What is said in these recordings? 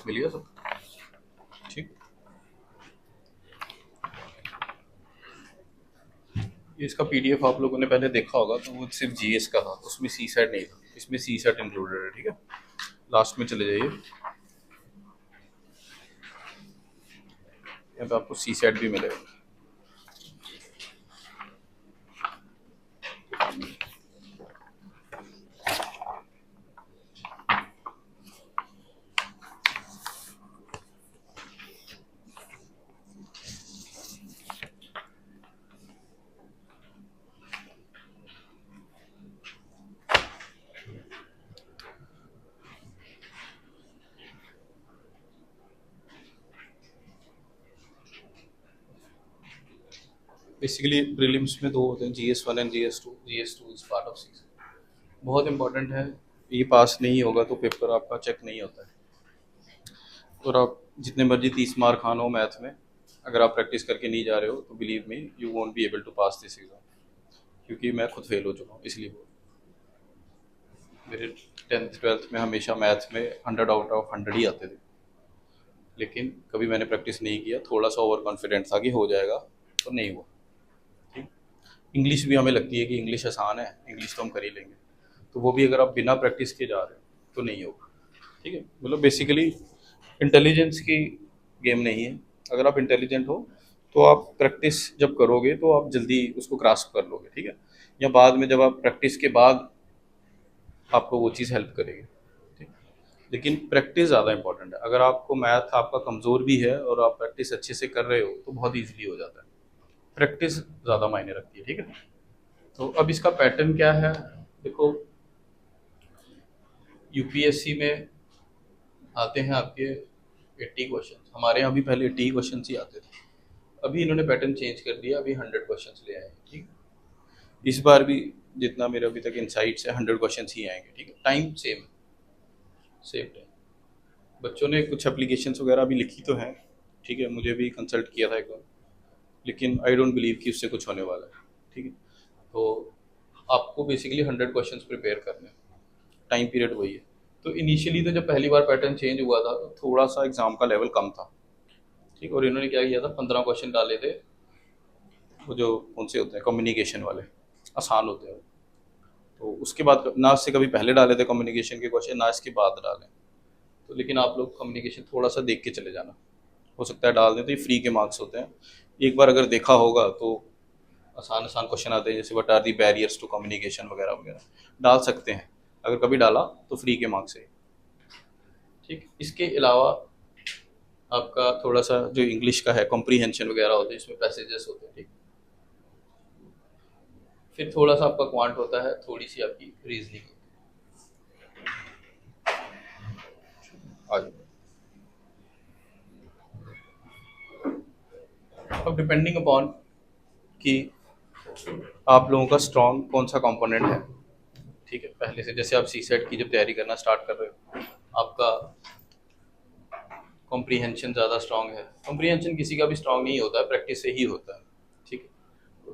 मिल गया सब। ठीक, इसका पीडीएफ आप लोगों ने पहले देखा होगा, तो वो सिर्फ जीएस का था, उसमें सी सेट नहीं था, इसमें सी सेट इंक्लूडेड है। ठीक है, लास्ट में चले जाइए, यहाँ पे आपको सी सेट भी मिलेगा। बेसिकली प्रीलिम्स में दो होते हैं, GS1 and GS2। GS2 is part of C, बहुत इंपॉर्टेंट है। ये पास नहीं होगा तो पेपर आपका चेक नहीं होता है। और आप जितने मर्जी 30 मार्क खान हो मैथ में, अगर आप प्रैक्टिस करके नहीं जा रहे हो तो believe me you won't be able to pass this exam. क्योंकि मैं खुद फेल हो चुका हूँ, इसलिए मेरे 10th 12th में हमेशा मैथ में 100 आउट ऑफ 100 ही आते थे, लेकिन कभी मैंने प्रैक्टिस नहीं किया, थोड़ा सा ओवर कॉन्फिडेंट था कि हो जाएगा, तो नहीं हुआ। ठीक, इंग्लिश भी हमें लगती है कि इंग्लिश आसान है, इंग्लिश तो हम कर ही लेंगे, तो वो भी अगर आप बिना प्रैक्टिस के जा रहे हो तो नहीं होगा। ठीक है, मतलब बेसिकली इंटेलिजेंस की गेम नहीं है। अगर आप इंटेलिजेंट हो तो आप प्रैक्टिस जब करोगे तो आप जल्दी उसको ग्रास्प कर लोगे। ठीक है, या बाद में जब आप प्रैक्टिस के बाद आपको वो चीज़ हेल्प करेगी। ठीक, लेकिन प्रैक्टिस ज़्यादा इंपॉर्टेंट है। अगर आपको मैथ आपका कमज़ोर भी है और आप प्रैक्टिस अच्छे से कर रहे हो तो बहुत ईजिली हो जाता है। प्रैक्टिस ज़्यादा मायने रखती है। ठीक है, तो अब इसका पैटर्न क्या है, देखो यूपीएससी में आते हैं आपके 80 क्वेश्चन, हमारे यहाँ भी पहले 80 क्वेश्चन ही आते थे, अभी इन्होंने पैटर्न चेंज कर दिया, अभी 100 क्वेश्चन ले आए हैं। ठीक, इस बार भी जितना मेरे अभी तक इनसाइट्स है 100 क्वेश्चन ही आएंगे। ठीक है, टाइम सेम, सेम टाइम। बच्चों ने कुछ एप्लीकेशंस वगैरह भी लिखी तो हैं, ठीक है, मुझे भी कंसल्ट किया था एक बार, लेकिन आई डोंट बिलीव कि उससे कुछ होने वाला है। ठीक है, तो आपको बेसिकली 100 क्वेश्चंस प्रिपेयर करने हैं, टाइम पीरियड वही है। तो इनिशियली तो जब पहली बार पैटर्न चेंज हुआ था तो थोड़ा सा एग्जाम का लेवल कम था। ठीक, और इन्होंने क्या किया था, 15 क्वेश्चन डाले थे, वो जो कौन से होते हैं कम्युनिकेशन वाले, आसान होते हैं, तो उसके बाद ना इससे कभी पहले डाले थे कम्युनिकेशन के क्वेश्चन, ना इसके बाद डाले। तो लेकिन आप लोग कम्युनिकेशन थोड़ा सा देख के चले जाना, हो सकता है डाल दें, तो ये फ्री के मार्क्स होते हैं। एक बार अगर देखा होगा तो आसान आसान क्वेश्चन आते हैं, जैसे what are the barriers to communication वगैरह वगैरह, डाल सकते हैं। अगर कभी डाला तो फ्री के मार्क्स है। ठीक, इसके अलावा आपका थोड़ा सा जो इंग्लिश का है, कॉम्प्रीहेंशन वगैरह होते हैं, इसमें पैसेजेस होते हैं। ठीक, फिर थोड़ा सा आपका क्वांट होता है, थोड़ी सी आपकी रीजनिंग होती है। आ जाओ। अब डिपेंडिंग अपॉन कि आप लोगों का स्ट्रॉन्ग कौन सा कंपोनेंट है। ठीक है, पहले से जैसे आप सी सेट की जब तैयारी करना स्टार्ट कर रहे हो, आपका कॉम्प्रीहेंशन ज़्यादा स्ट्रॉन्ग है। कॉम्प्रीहेंशन किसी का भी स्ट्रॉन्ग नहीं होता है, प्रैक्टिस से ही होता है। ठीक है,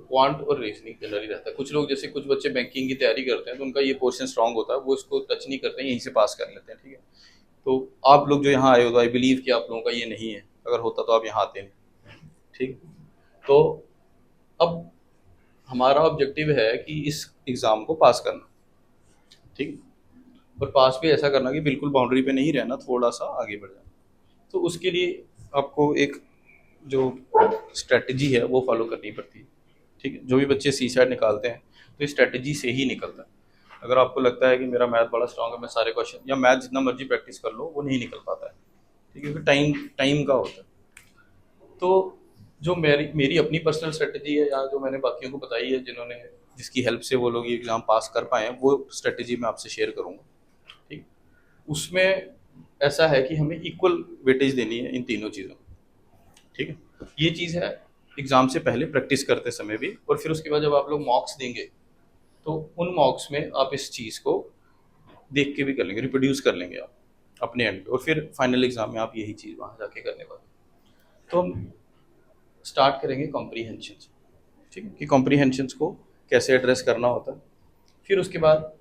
क्वांट और रीजनिंग जनरली रहता है। कुछ लोग, जैसे कुछ बच्चे बैंकिंग की तैयारी करते हैं तो उनका ये पोर्शन स्ट्रॉन्ग होता है, वो इसको टच नहीं करते हैं, यहीं से पास कर लेते हैं। ठीक है, तो आप लोग जो यहाँ आए हो तो आई बिलीव कि आप लोगों का ये नहीं है, अगर होता तो आप यहाँ आते नहीं। ठीक, तो अब हमारा ऑब्जेक्टिव है कि इस एग्ज़ाम को पास करना। ठीक, और पास भी ऐसा करना कि बिल्कुल बाउंड्री पे नहीं रहना, थोड़ा सा आगे बढ़ जाना। तो उसके लिए आपको एक जो स्ट्रेटजी है वो फॉलो करनी पड़ती है। ठीक है, जो भी बच्चे सी सेट निकालते हैं तो इस स्ट्रेटजी से ही निकलता है। अगर आपको लगता है कि मेरा मैथ बड़ा स्ट्रांग है, मैं सारे क्वेश्चन, या मैथ जितना मर्जी प्रैक्टिस कर लो, वो नहीं निकल पाता है। ठीक है, क्योंकि टाइम टाइम का होता है। तो जो मेरी मेरी अपनी पर्सनल स्ट्रेटजी है, या जो मैंने बाकियों को बताई है, जिन्होंने, जिसकी हेल्प से वो लोग ये एग्ज़ाम पास कर पाए हैं, वो स्ट्रेटजी मैं आपसे शेयर करूँगा। ठीक, उसमें ऐसा है कि हमें इक्वल वेटेज देनी है इन तीनों चीज़ों को। ठीक है, ये चीज़ है एग्ज़ाम से पहले प्रैक्टिस करते समय भी, और फिर उसके बाद जब आप लोग मॉक्स देंगे तो उन मॉक्स में आप इस चीज़ को देख के भी कर लेंगे, रिप्रोड्यूस कर लेंगे आप अपने एंड पे, और फिर फाइनल एग्ज़ाम में आप यही चीज़ वहाँ जाके करने वाले। तो हम स्टार्ट करेंगे कॉम्प्रीहेंशन से। ठीक है, कि कॉम्प्रीहेंशन को कैसे एड्रेस करना होता है। फिर उसके बाद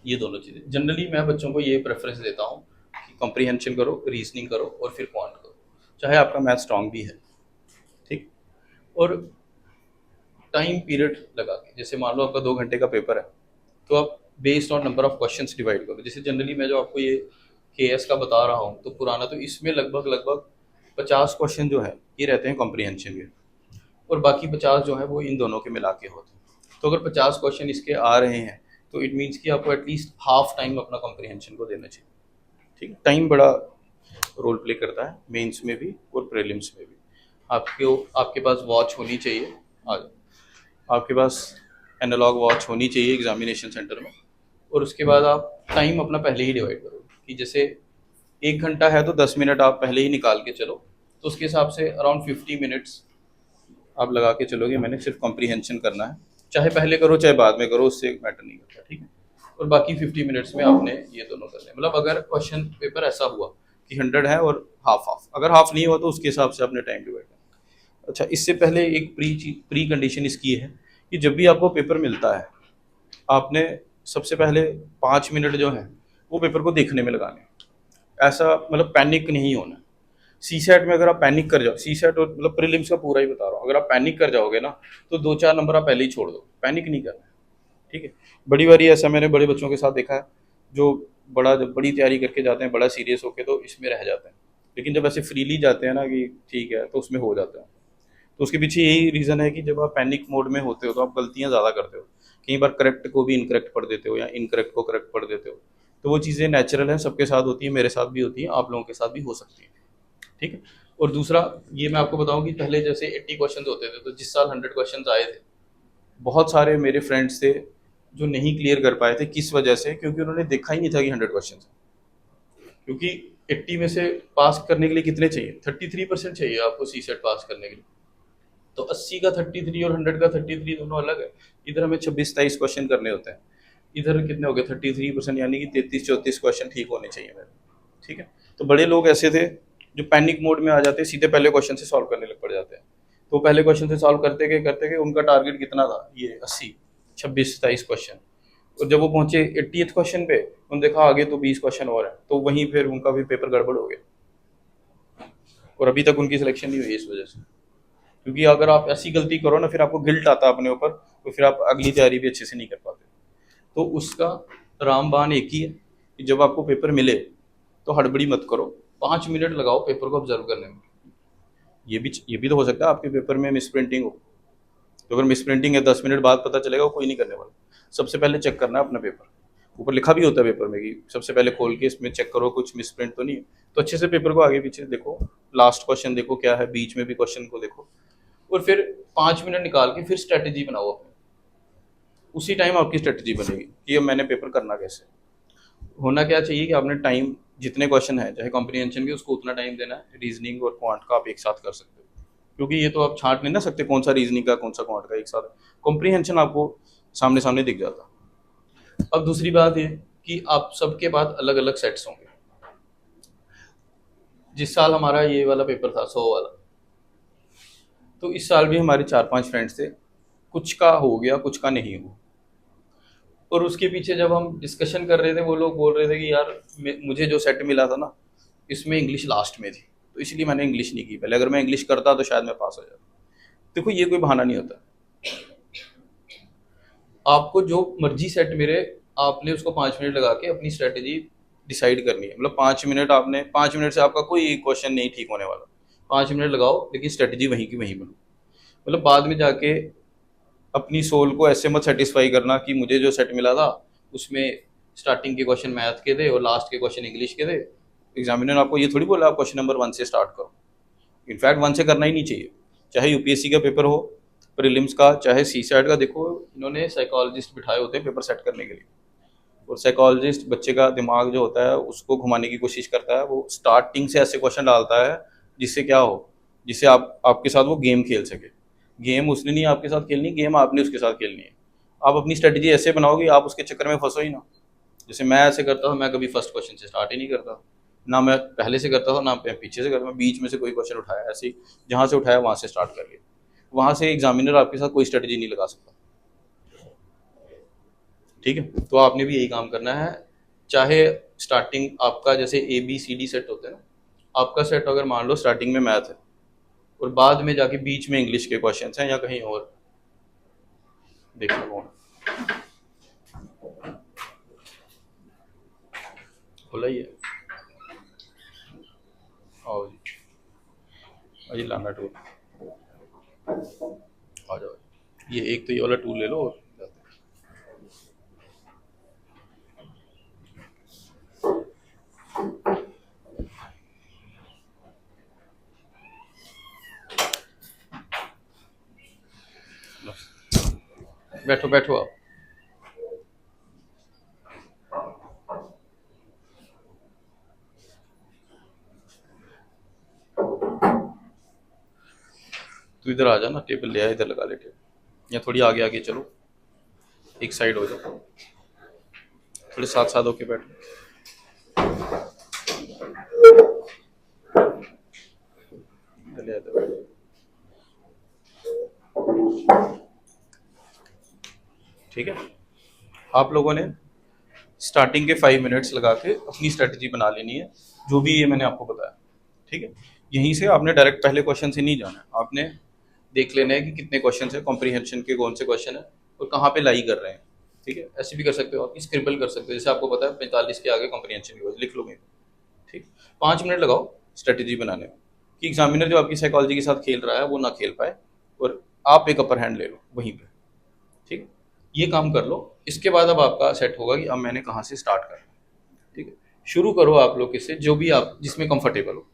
ये दोनों चीज़ें जनरली मैं बच्चों को ये प्रेफरेंस देता हूँ कि कॉम्प्रीहेंशन करो, रीजनिंग करो और फिर क्वांट करो, चाहे आपका मैथ स्ट्रांग भी है। ठीक। और टाइम पीरियड लगा के, जैसे मान लो आपका 2 घंटे का पेपर है, तो आप based on number of questions divide करो। जैसे जनरली मैं जो आपको ये केएस का बता रहा हूँ तो पुराना, तो इसमें लगभग लगभग 50 क्वेश्चन जो है ये रहते हैं कॉम्प्रीहेंशन के, और बाकी 50 जो है वो इन दोनों के मिला के होते हैं। तो अगर 50 क्वेश्चन इसके आ रहे हैं तो इट मीन्स कि आपको एटलीस्ट हाफ टाइम अपना कॉम्प्रीहेंशन को देना चाहिए। ठीक है, टाइम बड़ा रोल प्ले करता है मेंस में भी और प्रीलिम्स में भी। आपके पास वॉच होनी चाहिए, आपके पास एनालॉग वॉच होनी चाहिए एग्जामिनेशन सेंटर में। और उसके बाद आप टाइम अपना पहले ही डिवाइड करो कि जैसे 1 घंटा है तो 10 मिनट आप पहले ही निकाल के चलो, तो उसके हिसाब से अराउंड 50 मिनट्स आप लगा के चलोगे, मैंने सिर्फ कॉम्प्रीहेंशन करना है, चाहे पहले करो चाहे बाद में करो, उससे मैटर नहीं करता। ठीक है, और बाकी 50 मिनट्स में आपने ये दोनों करने, मतलब अगर क्वेश्चन पेपर ऐसा हुआ कि 100 है और हाफ हाफ, अगर हाफ नहीं हुआ तो उसके हिसाब से आपने टाइम डिवाइड करना। अच्छा, इससे पहले एक प्री कंडीशन इसकी है कि जब भी आपको पेपर मिलता है, आपने सबसे पहले 5 मिनट जो है वो पेपर को देखने में लगाने। ऐसा मतलब पैनिक नहीं होना। सी सेट में अगर आप पैनिक कर जाओ, सी सेट और मतलब प्रीलिम्स का पूरा ही बता रहा हूँ, अगर आप पैनिक कर जाओगे ना तो 2-4 नंबर आप पहले ही छोड़ दो, पैनिक नहीं करना है। ठीक है, बड़ी बारी ऐसा मैंने बड़े बच्चों के साथ देखा है जो बड़ी तैयारी करके जाते हैं, बड़ा सीरियस होके, तो इसमें रह जाते हैं, लेकिन जब ऐसे फ्रीली जाते हैं ना कि ठीक है, तो उसमें हो जाता है। तो उसके पीछे यही रीज़न है कि जब आप पैनिक मोड में होते हो तो आप गलतियाँ ज़्यादा करते हो, कई बार करेक्ट को भी इनकरेक्ट पढ़ देते हो या इनकरेक्ट को करेक्ट पढ़ देते हो। तो वो चीज़ें नेचुरल हैं, सबके साथ होती है, मेरे साथ भी होती है, आप लोगों के साथ भी हो सकती है। ठीक है, और दूसरा ये मैं आपको बताऊं कि पहले जैसे 80 क्वेश्चन होते थे, तो जिस साल 100 क्वेश्चन आए थे, बहुत सारे मेरे फ्रेंड्स थे जो नहीं क्लियर कर पाए थे। किस वजह से? क्योंकि उन्होंने देखा ही नहीं था कि 100 क्वेश्चन, क्योंकि 80 में से पास करने के लिए कितने चाहिए? 33% चाहिए आपको सी सेट पास करने के लिए। तो 80 का 33 और 100 का 33 दोनों अलग है। इधर हमें 26-27 क्वेश्चन करने होते हैं, इधर कितने हो गए? 33%, यानी कि 33-34 क्वेश्चन ठीक होने चाहिए मेरे। ठीक है, तो बड़े लोग ऐसे थे जो पैनिक मोड में आ जाते हैं, सीधे पहले क्वेश्चन से सॉल्व करने लग पड़ जाते हैं। तो पहले क्वेश्चन से सॉल्व करते गए उनका टारगेट कितना था? ये 80, 26-27 क्वेश्चन। और जब वो पहुंचे 80th क्वेश्चन पे, उन्होंने देखा आगे तो 20 क्वेश्चन और है, तो वहीं फिर उनका भी पेपर गड़बड़ हो गया, और अभी तक उनकी सिलेक्शन नहीं हुई इस वजह से। क्योंकि अगर आप ऐसी गलती करो ना, फिर आपको गिल्ट आता है अपने ऊपर, तो फिर आप अगली तैयारी भी अच्छे से नहीं कर पाते। तो उसका रामबाण एक ही है कि जब आपको पेपर मिले तो हड़बड़ी मत करो, 5 मिनट लगाओ पेपर को ऑब्जर्व करने में। ये भी तो हो सकता है आपके पेपर में मिस प्रिंटिंग हो, तो अगर मिस प्रिंटिंग है 10 मिनट बाद पता चलेगा, वो कोई नहीं करने वाला। सबसे पहले चेक करना है अपना पेपर, ऊपर लिखा भी होता है पेपर में कि सबसे पहले खोल के इसमें चेक करो कुछ मिस प्रिंट तो नहीं है। तो अच्छे से पेपर को आगे पीछे देखो, लास्ट क्वेश्चन देखो क्या है, बीच में भी क्वेश्चन को देखो, और फिर 5 मिनट निकाल के फिर स्ट्रेटेजी बनाओ अपने। उसी टाइम आपकी स्ट्रेटेजी बनेगी कि अब मैंने पेपर करना कैसे। होना क्या चाहिए कि आपने टाइम, जितने क्वेश्चन है चाहे कॉम्प्रीहेंशन के, उसको उतना टाइम देना है। रीजनिंग और क्वांट का आप एक साथ कर सकते हो, क्योंकि ये तो आप छांट नहीं ना सकते कौन सा रीजनिंग का कौन सा क्वांट का एक साथ। कॉम्प्रीहेंशन आपको सामने सामने दिख जाता। अब दूसरी बात ये कि आप सबके बाद अलग अलग सेट्स होंगे। जिस साल हमारा ये वाला पेपर था 100 वाला, तो इस साल भी हमारे 4-5 फ्रेंड्स थे, कुछ का हो गया कुछ का नहीं हुआ। और उसके पीछे जब हम डिस्कशन कर रहे थे, वो लोग बोल रहे थे कि यार मुझे जो सेट मिला था ना, इसमें इंग्लिश लास्ट में थी, तो इसलिए मैंने इंग्लिश नहीं की पहले, अगर मैं इंग्लिश करता तो शायद मैं पास हो जाता। देखो, ये कोई बहाना नहीं होता। आपको जो मर्जी सेट मिले, आपने उसको 5 मिनट लगा के अपनी स्ट्रेटेजी डिसाइड करनी है। मतलब 5 मिनट, आपने 5 मिनट से आपका कोई क्वेश्चन नहीं ठीक होने वाला। 5 मिनट लगाओ, लेकिन स्ट्रेटेजी वहीं की वहीं बनो। मतलब बाद में जाके अपनी सोल को ऐसे मत सेटिस्फाई करना कि मुझे जो सेट मिला था उसमें स्टार्टिंग के क्वेश्चन मैथ के थे और लास्ट के क्वेश्चन इंग्लिश के थे। एग्जामिनर आपको ये थोड़ी बोला आप क्वेश्चन नंबर 1 से स्टार्ट करो। इनफैक्ट 1 से करना ही नहीं चाहिए, चाहे यूपीएससी का पेपर हो, प्रीलिम्स का, चाहे सी सेट का। देखो, इन्होंने साइकोलॉजिस्ट बिठाए होते हैं पेपर सेट करने के लिए, और साइकोलॉजिस्ट बच्चे का दिमाग जो होता है उसको घुमाने की कोशिश करता है। वो स्टार्टिंग से ऐसे क्वेश्चन डालता है जिससे क्या हो, जिससे आपके साथ वो गेम खेल सके। गेम उसने नहीं आपके साथ खेलनी, गेम आपने उसके साथ खेलनी है। आप अपनी स्ट्रेटजी ऐसे बनाओगे, आप उसके चक्कर में फंसो ही ना। जैसे मैं ऐसे करता था, मैं कभी फर्स्ट क्वेश्चन से स्टार्ट ही नहीं करता, ना मैं पहले से करता था ना मैं पीछे से करता, मैं बीच में से कोई क्वेश्चन उठाया, ऐसे ही जहाँ से उठाया वहाँ से स्टार्ट कर लिया। वहाँ से एग्जामिनर आपके साथ कोई स्ट्रेटजी नहीं लगा सकता। ठीक है, तो आपने भी यही काम करना है। चाहे स्टार्टिंग आपका जैसे A B C D set होते हैं ना, आपका सेट अगर मान लो स्टार्टिंग में मैथ है और बाद में जाके बीच में इंग्लिश के क्वेश्चन हैं या कहीं और, देखो कौन खोला ही है। आओ जी, अजी लाना टूल आ जाओ। ये एक तो ये वाला टूल ले लो और बैठो बैठो आप। तो इधर आ जा ना, टेबल ले आ, इधर लगा ले टेबल, या थोड़ी आगे आगे चलो, एक साइड हो जाओ, थोड़े साथ साथ होके बैठो। ले आ इधर। ठीक है, आप लोगों ने स्टार्टिंग के 5 मिनट्स लगा के अपनी स्ट्रेटजी बना लेनी है, जो भी ये मैंने आपको बताया। ठीक है, यहीं से आपने डायरेक्ट पहले क्वेश्चन से नहीं जाना है, आपने देख लेना है कि कितने क्वेश्चन है, कॉम्प्रीहेंशन के कौन से क्वेश्चन है और कहाँ पे लाई कर रहे हैं। ठीक है, ऐसे भी कर सकते हो आप, स्क्रिबल कर सकते हो, जैसे आपको पता है 45 के आगे कॉम्प्रीहेंशन की लिख लोगे। ठीक, 5 मिनट लगाओ स्ट्रेटजी बनाने में, कि एग्जामिनर जो आपकी साइकोलॉजी के साथ खेल रहा है वो ना खेल पाए और आप एक अपर हैंड ले लो वहीं पे। ठीक है, ये काम कर लो, इसके बाद अब आपका सेट होगा कि अब मैंने कहाँ से स्टार्ट करना है। ठीक है, शुरू करो आप लोग इससे, जो भी आप जिसमें कंफर्टेबल हो।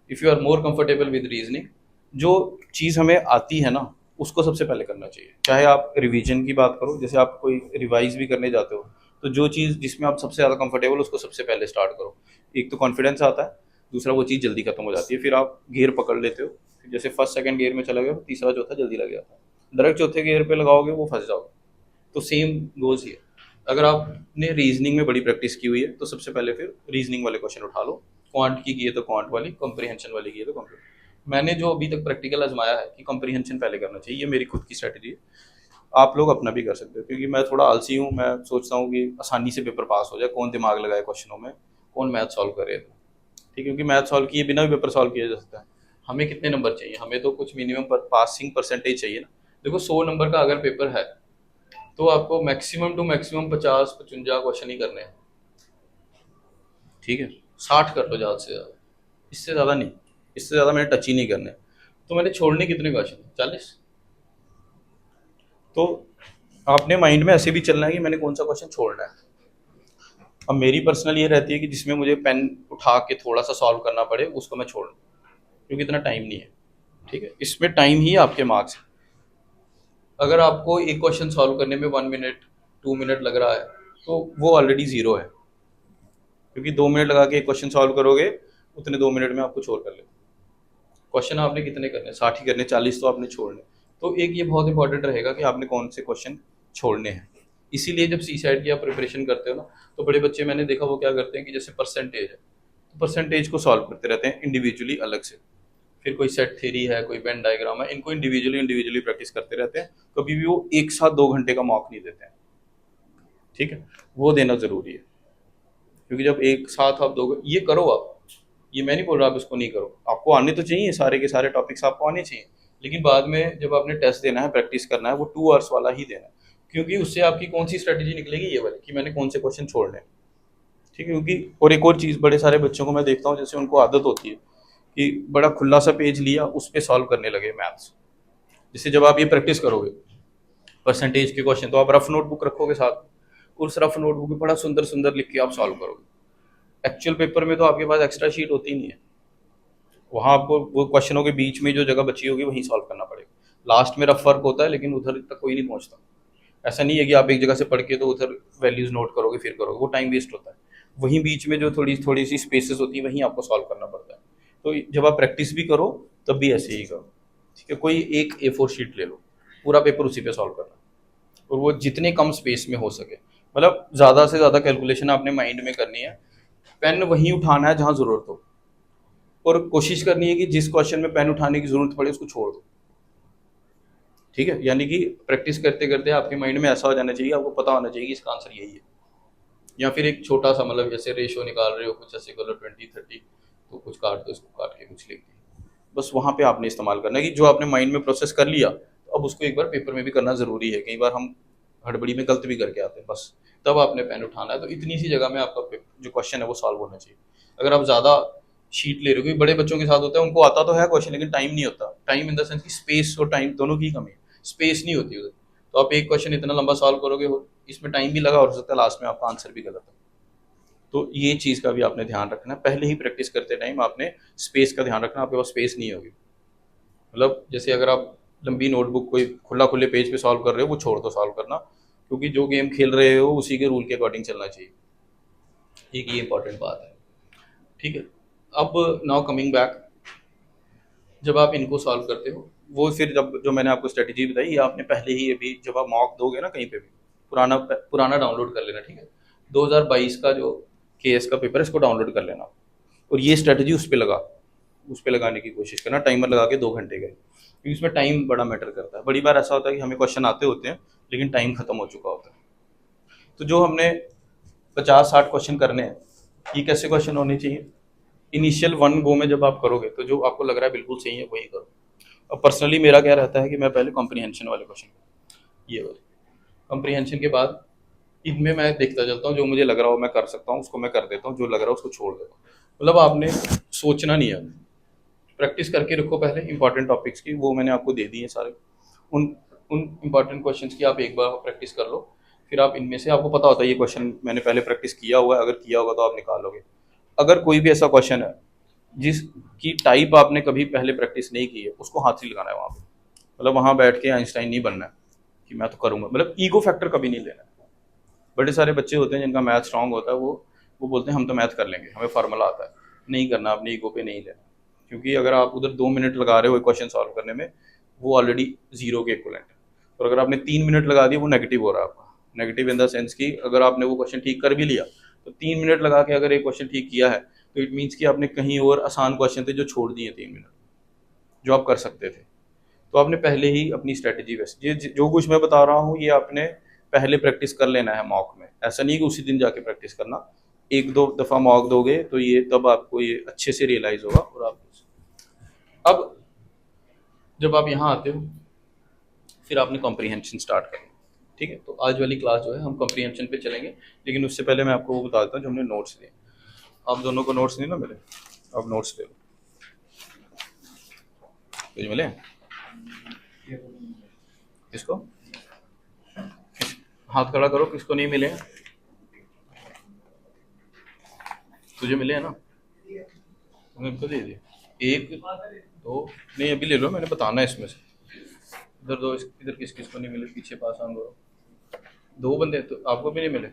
If you are more comfortable with reasoning, जो चीज़ हमें आती है ना उसको सबसे पहले करना चाहिए। चाहे आप रिवीजन की बात करो, जैसे आप कोई रिवाइज भी करने जाते हो, तो जो चीज़ जिसमें आप सबसे ज़्यादा कंफर्टेबल उसको सबसे पहले स्टार्ट करो। एक तो कॉन्फिडेंस आता है, दूसरा वो चीज़ जल्दी खत्म हो जाती है, फिर आप गियर पकड़ लेते हो। जैसे फर्स्ट सेकंड गियर में चला गया, तीसरा चौथा जल्दी लग जाता है, डायरेक्ट चौथे गियर पे लगाओगे वो फंस जाओगे। तो सेम गोज हियर, अगर आपने रीजनिंग में बड़ी प्रैक्टिस की हुई है तो सबसे पहले फिर रीजनिंग वाले क्वेश्चन उठा लो, क्वांट की है तो क्वांट वाली, कॉम्प्रीहेंशन वाली की है तो कॉम्प्रीहेंशन। मैंने जो अभी तक प्रैक्टिकल आजमाया है कि कॉम्प्रीहेंशन पहले करना चाहिए, ये मेरी खुद की स्ट्रैटेजी है। आप लोग अपना भी कर सकते हो, क्योंकि मैं थोड़ा आलसी हूँ, मैं सोचता हूँ कि आसानी से पेपर पास हो जाए, कौन दिमाग लगाए क्वेश्चनों में, कौन मैथ सॉल्व करे। ठीक है, क्योंकि मैथ सॉल्व किए बिना भी पेपर सॉल्व किया जा सकता है। हमें कितने नंबर चाहिए, हमें तो कुछ मिनिमम पासिंग परसेंटेज चाहिए ना। देखो 100 नंबर का अगर पेपर है तो आपको मैक्सिमम टू मैक्सिमम 50-55 क्वेश्चन ही करने हैं। ठीक है, 60 कर लो ज़्यादा से ज़्यादा, इससे ज़्यादा नहीं, इससे ज़्यादा मैंने टच ही नहीं करने। तो मैंने छोड़ने कितने क्वेश्चन, 40। तो आपने माइंड में ऐसे भी चलना है कि मैंने कौन सा क्वेश्चन छोड़ना है। अब मेरी पर्सनल ये रहती है कि जिसमें मुझे पेन उठा के थोड़ा सा सॉल्व करना पड़े उसको मैं छोड़ दूँ, क्योंकि इतना टाइम नहीं है। ठीक है, इसमें टाइम ही आपके मार्क्स है। अगर आपको एक क्वेश्चन सॉल्व करने में 1 मिनट 2 मिनट लग रहा है तो वो ऑलरेडी ज़ीरो है, क्योंकि 2 मिनट लगा के एक क्वेश्चन सॉल्व करोगे उतने 2 मिनट में आप कुछ और कर लेते। क्वेश्चन आपने कितने करने, 60 ही करने, 40 तो आपने छोड़ने। तो एक ये बहुत इंपॉर्टेंट रहेगा कि आपने कौन से क्वेश्चन छोड़ने हैं। इसीलिए जब सी साइड की आप प्रिपरेशन करते हो ना, तो बड़े बच्चे मैंने देखा वो क्या करते हैं कि जैसे परसेंटेज है तो परसेंटेज को सॉल्व करते रहते हैं इंडिविजुअली अलग से। फिर कोई सेट थ्योरी है, कोई वेन डायग्राम है, इनको इंडिविजुअली प्रैक्टिस करते रहते हैं। कभी भी वो एक साथ 2 घंटे का मॉक नहीं देते हैं। ठीक है, वो देना ज़रूरी है, क्योंकि जब एक साथ आप 2 ये करो आप, ये मैं नहीं बोल रहा आप इसको नहीं करो, आपको आने तो चाहिए, सारे के सारे टॉपिक्स आपको आने चाहिए, लेकिन बाद में जब आपने टेस्ट देना है, प्रैक्टिस करना है, वो 2 आवर्स वाला ही देना है। क्योंकि उससे आपकी कौन सी स्ट्रेटेजी निकलेगी, ये वाली कि मैंने कौन से क्वेश्चन छोड़ने हैं। ठीक है, क्योंकि और एक और चीज़, बड़े सारे बच्चों को मैं देखता हूँ जैसे उनको आदत होती है कि बड़ा खुला सा पेज लिया उस पर सॉल्व करने लगे मैथ्स। जैसे जब आप ये प्रैक्टिस करोगे परसेंटेज के क्वेश्चन, तो आप रफ नोटबुक रखोगे साथ, उस रफ नोटबुक में बड़ा सुंदर सुंदर लिख के आप सॉल्व करोगे। एक्चुअल पेपर में तो आपके पास एक्स्ट्रा शीट होती ही नहीं है, वहाँ आपको वो क्वेश्चनों के बीच में जो जगह बची होगी वहीं सॉल्व करना पड़ेगा। लास्ट में रफ वर्क होता है, लेकिन उधर तक कोई नहीं पहुँचता। ऐसा नहीं है कि आप एक जगह से पढ़ के तो उधर वैल्यूज नोट करोगे फिर करोगे, वो टाइम वेस्ट होता है। वहीं बीच में जो थोड़ी थोड़ी सी स्पेसेस होती है वहीं आपको सॉल्व करना पड़ता है। तो जब आप प्रैक्टिस भी करो तब भी ऐसे ही करो। ठीक है, कोई एक A4 शीट ले लो, पूरा पेपर उसी पे सॉल्व करना, और वो जितने कम स्पेस में हो सके, मतलब ज़्यादा से ज़्यादा कैलकुलेशन आपने माइंड में करनी है। पेन वहीं उठाना है जहाँ ज़रूरत हो, और कोशिश करनी है कि जिस क्वेश्चन में पेन उठाने की ज़रूरत पड़े उसको छोड़ दो। ठीक है, यानी कि प्रैक्टिस करते करते आपके माइंड में ऐसा हो जाना चाहिए, आपको पता होना चाहिए कि इसका आंसर यही है। या फिर एक छोटा सा मतलब जैसे रेशो निकाल रहे हो कुछ ऐसे करो 20-30, तो कुछ काट दो, इसको काट के कुछ लिख दिया। बस वहाँ पे आपने इस्तेमाल करना है कि जो आपने माइंड में प्रोसेस कर लिया, तो अब उसको एक बार पेपर में भी करना ज़रूरी है। कई बार हम हड़बड़ी में गलत भी करके आते हैं, बस तब आपने पेन उठाना है। तो इतनी सी जगह में आपका जो क्वेश्चन है वो सॉल्व होना चाहिए। अगर आप ज़्यादा शीट ले रहे हो, क्योंकि बड़े बच्चों के साथ होता है उनको आता तो है क्वेश्चन लेकिन टाइम नहीं होता। टाइम इन द सेंस कि स्पेस और टाइम दोनों की कमी है, स्पेस नहीं होती उधर। तो आप एक क्वेश्चन इतना लंबा सॉल्व करोगे, इसमें टाइम भी लगा, हो सकता है लास्ट में आपका आंसर भी गलत हो। तो ये चीज़ का भी आपने ध्यान रखना है। पहले ही प्रैक्टिस करते टाइम आपने स्पेस का ध्यान रखना, आपके पास स्पेस नहीं होगी। मतलब जैसे अगर आप लंबी नोटबुक कोई खुला खुले पेज पे सॉल्व कर रहे हो, वो छोड़ दो सॉल्व करना, क्योंकि जो गेम खेल रहे हो उसी के रूल के अकॉर्डिंग चलना चाहिए। एक ये इंपॉर्टेंट बात है, ठीक है। अब नाउ कमिंग बैक, जब आप इनको सॉल्व करते हो, वो फिर जब जो मैंने आपको स्ट्रेटजी बताई, ये आपने पहले ही अभी जब आप मॉक दोगे ना कहीं पे भी, पुराना पुराना डाउनलोड कर लेना, ठीक है। 2022 का जो केएस का पेपर है इसको डाउनलोड कर लेना, और ये स्ट्रेटजी उस पर लगाने की कोशिश करना, टाइमर लगा के 2 घंटे का, क्योंकि इसमें टाइम बड़ा मैटर करता है। बड़ी बार ऐसा होता है कि हमें क्वेश्चन आते होते हैं लेकिन टाइम खत्म हो चुका होता है। तो जो हमने 50-60 क्वेश्चन करने हैं, ये कैसे क्वेश्चन होने चाहिए? इनिशियल 1 गो में जब आप करोगे तो जो आपको लग रहा है बिल्कुल सही है वही करो। अब पर्सनली मेरा क्या रहता है कि मैं पहले कॉम्प्रीहेंशन वाले क्वेश्चन, ये वाले कॉम्प्रीहेंशन के बाद इनमें मैं देखता चलता हूँ, जो मुझे लग रहा हो मैं कर सकता हूँ उसको मैं कर देता हूँ, जो लग रहा है उसको छोड़ देता हूँ। मतलब आपने सोचना नहीं है, प्रैक्टिस करके रखो पहले इंपॉर्टेंट टॉपिक्स की, वो मैंने आपको दे दी है सारे। उन उन इंपॉर्टेंट क्वेश्चंस की आप एक बार प्रैक्टिस कर लो, फिर आप इनमें से आपको पता होता है ये क्वेश्चन मैंने पहले प्रैक्टिस किया हुआ है, अगर किया होगा तो आप निकालोगे। अगर कोई भी ऐसा क्वेश्चन है जिसकी टाइप आपने कभी पहले प्रैक्टिस नहीं की है, उसको हाथ ही लगाना है वहाँ पे। मतलब वहाँ बैठ के आइंस्टाइन नहीं बनना है कि मैं तो करूँगा, मतलब ईगो फैक्टर कभी नहीं लेना है। बड़े सारे बच्चे होते हैं जिनका मैथ स्ट्रांग होता है, वो बोलते हैं हम तो मैथ कर लेंगे, हमें फार्मूला आता है। नहीं करना, अपने ईगो पे नहीं लेना, क्योंकि अगर आप उधर 2 मिनट लगा रहे हो क्वेश्चन सॉल्व करने में, वो ऑलरेडी जीरो के इक्वलेंट है। और अगर आपने 3 मिनट लगा दिए, वो नेगेटिव हो रहा है आपका। नेगेटिव इन द सेंस कि अगर आपने वो क्वेश्चन ठीक कर भी लिया, तो 3 मिनट लगा के अगर एक क्वेश्चन ठीक किया है, तो इट मीन्स कि आपने कहीं और आसान क्वेश्चन थे जो छोड़ दिए 3 मिनट, जो आप कर सकते थे। तो आपने पहले ही अपनी स्ट्रेटजी, वैसे जो कुछ मैं बता रहा हूँ ये आपने पहले प्रैक्टिस कर लेना है मॉक में। ऐसा नहीं कि उसी दिन जाके प्रैक्टिस करना, 1-2 दफ़ा मॉक दोगे तो ये तब आपको ये अच्छे से रियलाइज होगा। और आप अब जब आप यहाँ आते हो, फिर आपने कॉम्प्रीहेंशन स्टार्ट करना, ठीक है। तो आज वाली क्लास जो है हम कॉम्प्रीहेंशन पे चलेंगे, लेकिन उससे पहले मैं आपको वो बता देता हूँ जो हमने नोट्स लिए। आप दोनों को नोट्स नहीं ना मिले, आप नोट्स ले लो। तुझे मिले? किसको? हाथ खड़ा करो, किसको नहीं मिले? तुझे मिले हैं ना? तुमने इनको दे दिए? 1-2 नहीं, अभी ले लो, मैंने बताना है इसमें से। इधर दो, इधर किस किस को नहीं मिले, पीछे पास आन करो। 2 बंदे तो आपको भी नहीं मिले,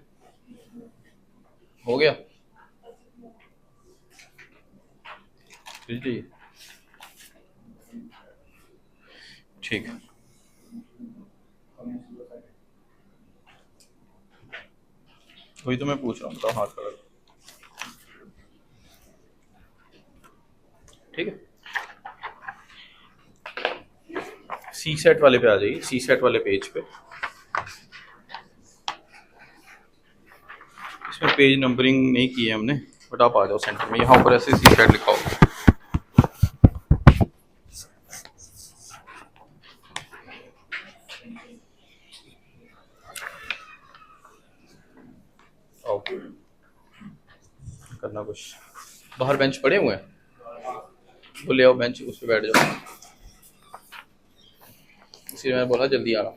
हो गया? जी ठीक है, वही तो मैं पूछ रहा हूँ, बताओ हाथ खड़ा करो। ठीक है, सी सेट वाले पे आ जाइए, सी सेट वाले पेज पे। इसमें पेज नंबरिंग नहीं की है हमने, बट आप आ जाओ सेंटर में, यहाँ ऊपर ऐसे सी सेट लिखा होगा। आओ, करना कुछ। बाहर बेंच पड़े हुए हैं, वो ले आओ बेंच, उस पर बैठ जाओ। इसलिए मैं बोला जल्दी आना।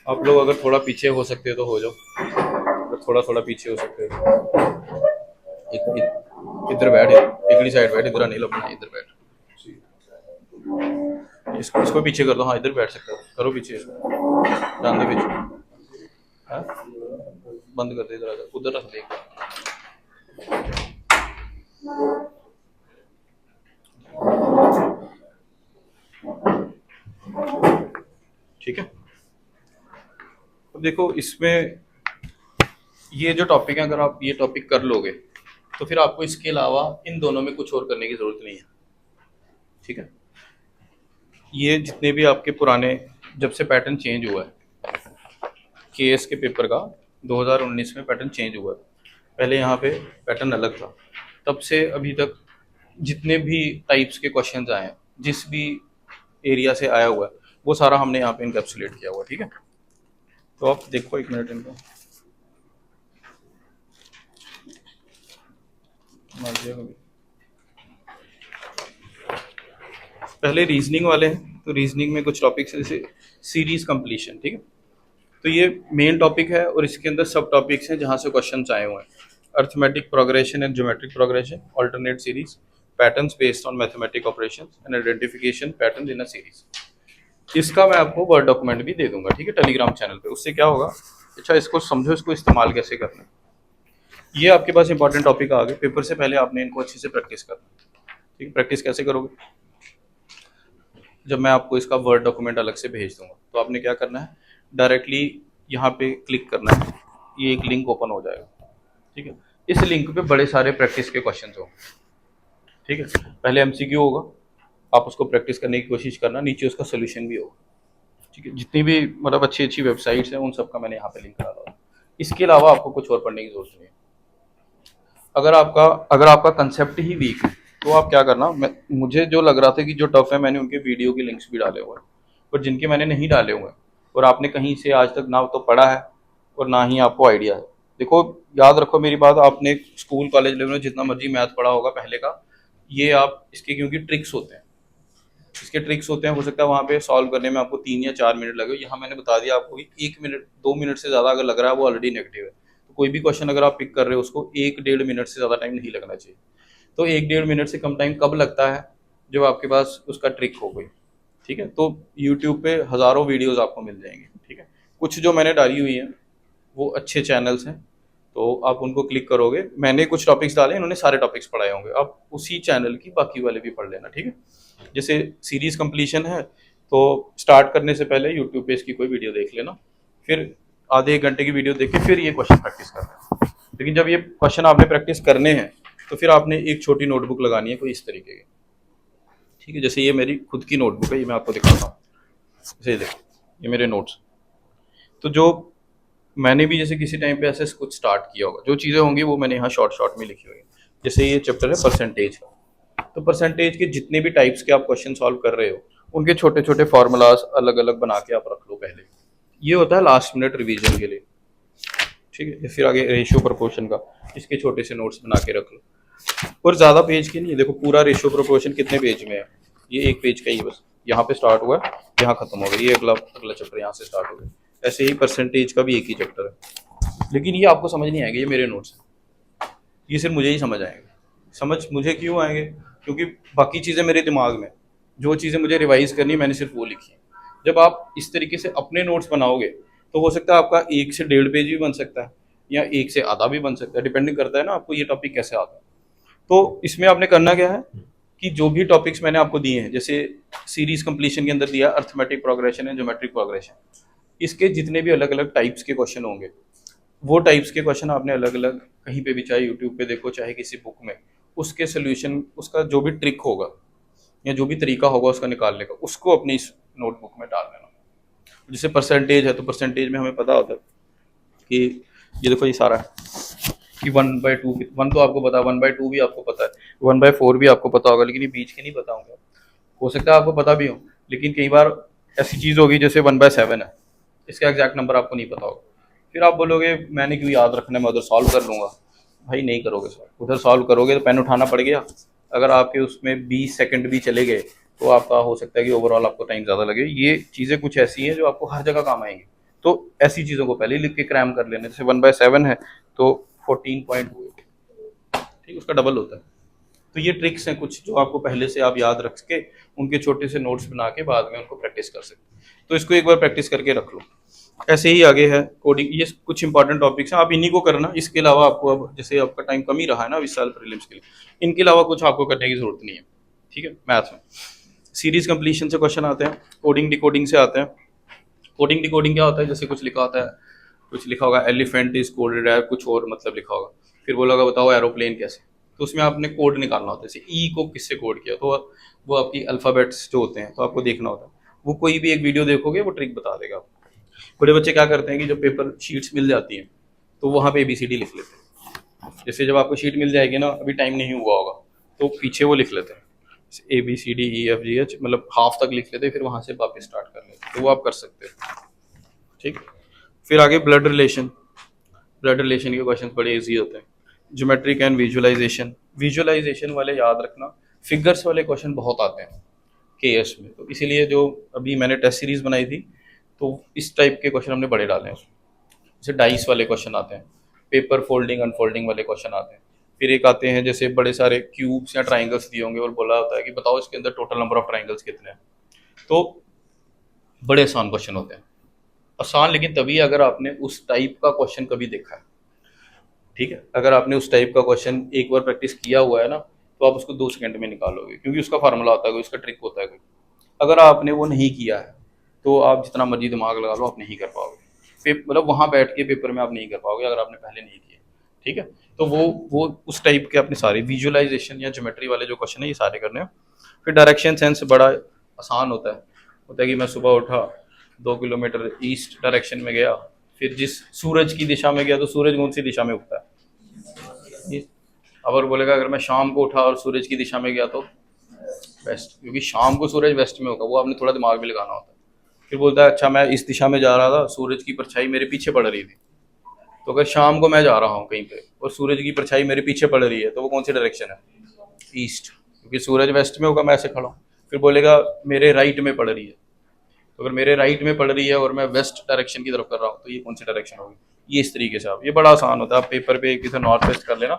आप लोग अगर थोड़ा पीछे हो सकते हो तो हो जाओ, अगर थोड़ा थोड़ा पीछे हो सकते हो। इधर बैठ, इधर साइड बैठ, इधर नहीं लगना, इधर बैठ। इसको पीछे कर दो, हाँ इधर बैठ सकते हो, करो पीछे इसको, जान दे पीछे। हाँ? बंद कर दे, इधर उधर रख दे। ठीक है, अब देखो इसमें ये जो टॉपिक है, अगर आप ये टॉपिक कर लोगे तो फिर आपको इसके अलावा इन दोनों में कुछ और करने की जरूरत नहीं है। ठीक है, ये जितने भी आपके पुराने जब से पैटर्न चेंज हुआ है, केएस के पेपर का 2019 में पैटर्न चेंज हुआ है। पहले यहाँ पे पैटर्न अलग था, तब से अभी तक जितने भी टाइप्स के क्वेश्चंस आए हैं, जिस भी एरिया से आया हुआ है, वो सारा हमने यहाँ पे इनकैप्सुलेट किया हुआ है। ठीक है, तो आप देखो 1 मिनट इनको। पहले रीजनिंग वाले हैं, तो रीजनिंग में कुछ टॉपिक्स जैसे सीरीज कंप्लीशन। ठीक है, तो ये मेन टॉपिक है और इसके अंदर सब टॉपिक्स हैं जहाँ से क्वेश्चंस आए हुए हैं। Arithmetic progression and geometric progression, alternate series, patterns based on mathematic operations and identification pattern in a series. इसका मैं आपको वर्ड डॉक्यूमेंट भी दे दूंगा, ठीक है, टेलीग्राम चैनल पे। उससे क्या होगा, अच्छा इसको समझो, इसको इस्तेमाल कैसे करना है। ये आपके पास इंपॉर्टेंट टॉपिक आ गए, पेपर से पहले आपने इनको अच्छे से प्रैक्टिस करना। ठीक है, प्रैक्टिस कैसे करोगे, जब मैं आपको इसका वर्ड डॉक्यूमेंट अलग से भेज दूंगा तो आपने क्या करना है, डायरेक्टली यहाँ पे क्लिक करना है, ये एक लिंक ओपन हो जाएगा। ठीक है, इस लिंक पे बड़े सारे प्रैक्टिस के क्वेश्चन होंगे। ठीक है, पहले एमसीक्यू होगा, आप उसको प्रैक्टिस करने की कोशिश करना, नीचे उसका सोल्यूशन भी होगा। ठीक है, जितनी भी मतलब अच्छी अच्छी वेबसाइट्स हैं उन सब का मैंने यहाँ पे लिंक डाला हुआ। इसके अलावा आपको कुछ और पढ़ने की जरूरत नहीं है। अगर आपका कंसेप्ट ही वीक है तो आप क्या करना, मुझे जो लग रहा था कि जो टफ है, मैंने उनके वीडियो के लिंक्स भी डाले हुए हैं, पर जिनके मैंने नहीं डाले हुए हैं और आपने कहीं से आज तक ना तो पढ़ा है और ना ही आपको आइडिया है। देखो, याद रखो मेरी बात, आपने स्कूल कॉलेज लेवल में जितना मर्जी मैथ पढ़ा होगा पहले का, ये आप इसके क्योंकि ट्रिक्स होते हैं, इसके ट्रिक्स होते हैं, हो सकता है वहाँ पे सॉल्व करने में आपको 3 या 4 मिनट लगे। यहाँ मैंने बता दिया आपको कि 1 मिनट 2 मिनट से ज़्यादा अगर लग रहा है वो ऑलरेडी नेगेटिव है। तो कोई भी क्वेश्चन अगर आप पिक कर रहे हो उसको 1-1.5 मिनट से ज़्यादा टाइम नहीं लगना चाहिए। तो 1-1.5 मिनट से कम टाइम कब लगता है, जब आपके पास उसका ट्रिक हो गई। ठीक है, तो यूट्यूब पे हज़ारों वीडियोज़ आपको मिल जाएंगे। ठीक है, कुछ जो मैंने डाली हुई हैं वो अच्छे चैनल्स हैं, तो आप उनको क्लिक करोगे। मैंने कुछ टॉपिक्स डाले, इन्होंने सारे टॉपिक्स पढ़ाए होंगे, आप उसी चैनल की बाकी वाले भी पढ़ लेना। ठीक है, जैसे सीरीज कंप्लीशन है तो स्टार्ट करने से पहले यूट्यूब पे इसकी कोई वीडियो देख लेना, फिर आधे 1 घंटे की वीडियो देख के फिर ये क्वेश्चन प्रैक्टिस करना है। लेकिन जब ये क्वेश्चन आपने प्रैक्टिस करने हैं तो फिर आपने एक छोटी नोटबुक लगानी है कोई इस तरीके की। ठीक है, जैसे ये मेरी खुद की नोटबुक है, ये मैं आपको दिखाता हूँ। जैसे देखो, ये मेरे नोट्स, तो जो मैंने भी जैसे किसी टाइम पे ऐसे कुछ स्टार्ट किया होगा, जो चीज़ें होंगी वो मैंने यहाँ शॉर्ट शॉर्ट में लिखी हुई है। जैसे ये चैप्टर है परसेंटेज का, तो परसेंटेज के जितने भी टाइप्स के आप क्वेश्चन सॉल्व कर रहे हो उनके छोटे छोटे फार्मूलाज अलग अलग बना के आप रख लो पहले। ये होता है लास्ट मिनट रिवीजन के लिए। ठीक है, फिर आगे रेशियो प्रोपोर्शन का, इसके छोटे से नोट्स बना के रख लो। और ज़्यादा पेज के नहीं, देखो पूरा रेशियो प्रोपोर्शन कितने पेज में है, ये 1 पेज का ही बस, यहाँ पे स्टार्ट हुआ है, यहाँ खत्म हो गया, ये अगला अगला चैप्टर यहाँ से स्टार्ट हो गया। ऐसे ही परसेंटेज का भी एक ही चैप्टर है, लेकिन ये आपको समझ नहीं आएगा, ये मेरे नोट्स हैं, ये सिर्फ मुझे ही समझ आएंगे। समझ मुझे क्यों आएंगे, क्योंकि बाकी चीज़ें मेरे दिमाग में, जो चीज़ें मुझे रिवाइज करनी मैंने सिर्फ वो लिखी है। जब आप इस तरीके से अपने नोट्स बनाओगे तो हो सकता है आपका 1 से 1.5 पेज भी बन सकता है या 1 से आधा भी बन सकता है, डिपेंडिंग करता है ना आपको ये टॉपिक कैसे आता है। तो इसमें आपने करना क्या है कि जो भी टॉपिक्स मैंने आपको दिए हैं, जैसे सीरीज कंप्लीशन के अंदर दिया arithmetic progression and geometric progression, इसके जितने भी अलग अलग टाइप्स के क्वेश्चन होंगे, वो टाइप्स के क्वेश्चन आपने अलग अलग कहीं पे भी, चाहे यूट्यूब पे देखो चाहे किसी बुक में, उसके सोल्यूशन, उसका जो भी ट्रिक होगा या जो भी तरीका होगा उसका निकालने का, उसको अपनी इस नोटबुक में डाल देना। जैसे परसेंटेज है तो परसेंटेज में हमें पता होता है कि ये देखो ये सारा है कि 1/2, 1 तो आपको पता है, 1/2 भी आपको पता है, 1/4 भी आपको पता होगा, लेकिन ये बीच के नहीं पता होंगे। हो सकता है आपको पता भी हो, लेकिन कई बार ऐसी चीज़ होगी जैसे 1/7 है, इसका एग्जैक्ट नंबर आपको नहीं पता होगा, फिर आप बोलोगे मैंने क्यों याद रखना है, मैं उधर सॉल्व कर लूँगा। भाई नहीं करोगे सॉल्व, उधर सॉल्व करोगे तो पेन उठाना पड़ गया, अगर आपके उसमें 20 सेकंड भी चले गए तो आपका हो सकता है कि ओवरऑल आपको टाइम ज़्यादा लगे। ये चीज़ें कुछ ऐसी हैं जो आपको हर जगह काम आएंगी, तो ऐसी चीज़ों को पहले लिख के क्रैम कर लेना। जैसे 1/7 है तो 14.28, ठीक, उसका डबल होता है। तो ये ट्रिक्स हैं कुछ जो आपको पहले से आप याद रख के उनके छोटे से नोट्स बना के बाद में उनको प्रैक्टिस कर सकते हैं। तो इसको एक बार प्रैक्टिस करके रख लो। ऐसे ही आगे है कोडिंग, ये कुछ इंपॉर्टेंट टॉपिक्स हैं, आप इन्हीं को करना। इसके अलावा आपको अब जैसे आपका टाइम कम ही रहा है ना इस साल प्रीलिम्स के लिए, इनके अलावा कुछ आपको करने की जरूरत नहीं है। ठीक है, मैथ्स में सीरीज कंप्लीशन से क्वेश्चन आते हैं, कोडिंग डिकोडिंग से आते हैं। कोडिंग डिकोडिंग क्या होता है, जैसे कुछ लिखा होता है, कुछ लिखा होगा एलिफेंट इज कोडेड है, कुछ और मतलब लिखा होगा, फिर बोला बताओ एरोप्लेन कैसे, तो उसमें आपने कोड निकालना होता है। जैसे ई को किससे कोड किया, तो वो आपकी अल्फ़ाबेट्स जो होते हैं तो आपको देखना होता है। वो कोई भी एक वीडियो देखोगे वो ट्रिक बता देगा आपको। बड़े बच्चे क्या करते हैं कि जब पेपर शीट्स मिल जाती हैं तो वहाँ पे ABCD लिख लेते हैं। जैसे जब आपको शीट मिल जाएगी ना, अभी टाइम नहीं हुआ होगा, तो पीछे वो लिख लेते हैं ABCDEFGH, मतलब हाफ तक लिख लेते हैं, फिर वहाँ से वापस स्टार्ट कर लेते हैं। तो वो आप कर सकते हैं, ठीक। फिर आगे ब्लड रिलेशन। ब्लड रिलेशन के क्वेश्चन बड़े इजी होते हैं। Geometric and visualisation. विजुअलाइजेशन वाले याद रखना, फिगर्स वाले क्वेश्चन बहुत आते हैं KS में, तो इसीलिए जो अभी मैंने टेस्ट सीरीज बनाई थी तो इस टाइप के क्वेश्चन हमने बड़े डाले हैं उसमें। जैसे डाइस वाले क्वेश्चन आते हैं, पेपर फोल्डिंग अनफोल्डिंग वाले क्वेश्चन आते हैं। फिर एक आते हैं जैसे बड़े सारे क्यूब्स या ट्राइंगल्स दिए होंगे और बोला होता है कि बताओ इसके अंदर टोटल नंबर ऑफ ट्राइंगल्स कितने हैं। तो बड़े आसान क्वेश्चन होते हैं। आसान लेकिन तभी अगर आपने उस टाइप का क्वेश्चन कभी देखा है, ठीक है। अगर आपने उस टाइप का क्वेश्चन एक बार प्रैक्टिस किया हुआ है ना, तो आप उसको 2 सेकंड में निकालोगे, क्योंकि उसका फार्मूला होता है कोई, उसका ट्रिक होता है कोई। अगर आपने वो नहीं किया है तो आप जितना मर्जी दिमाग लगा लो, आप नहीं कर पाओगे। मतलब वहाँ बैठ के पेपर में आप नहीं कर पाओगे अगर आपने पहले नहीं किया, ठीक है। तो वो उस टाइप के अपने सारे विजुअलाइजेशन या ज्योमेट्री वाले जो क्वेश्चन है ये सारे करने हैं। फिर डायरेक्शन सेंस बड़ा आसान होता है कि मैं सुबह उठा, 2 किलोमीटर ईस्ट डायरेक्शन में गया, फिर जिस सूरज की दिशा में गया तो सूरज कौन सी दिशा में उगता है। और बोलेगा अगर मैं शाम को उठा और सूरज की दिशा में गया तो वेस्ट, क्योंकि शाम को सूरज वेस्ट में होगा, वो आपने थोड़ा दिमाग में लगाना होता है। फिर बोलता है अच्छा मैं इस दिशा में जा रहा था, सूरज की परछाई मेरे पीछे पड़ रही थी, तो अगर शाम को मैं जा रहा हूँ कहीं पे और सूरज की परछाई मेरे पीछे पड़ रही है तो वो कौन सी डायरेक्शन है, ईस्ट, क्योंकि सूरज वेस्ट में होगा, मैं ऐसे खड़ा हूँ। फिर बोलेगा मेरे राइट में पड़ रही है, तो अगर मेरे राइट में पड़ रही है और मैं वेस्ट डायरेक्शन की तरफ कर रहा हूँ तो ये कौन सी डायरेक्शन होगी। ये इस तरीके से आप, ये बड़ा आसान होता है, आप पेपर पे किसी नॉर्थ वेस्ट कर लेना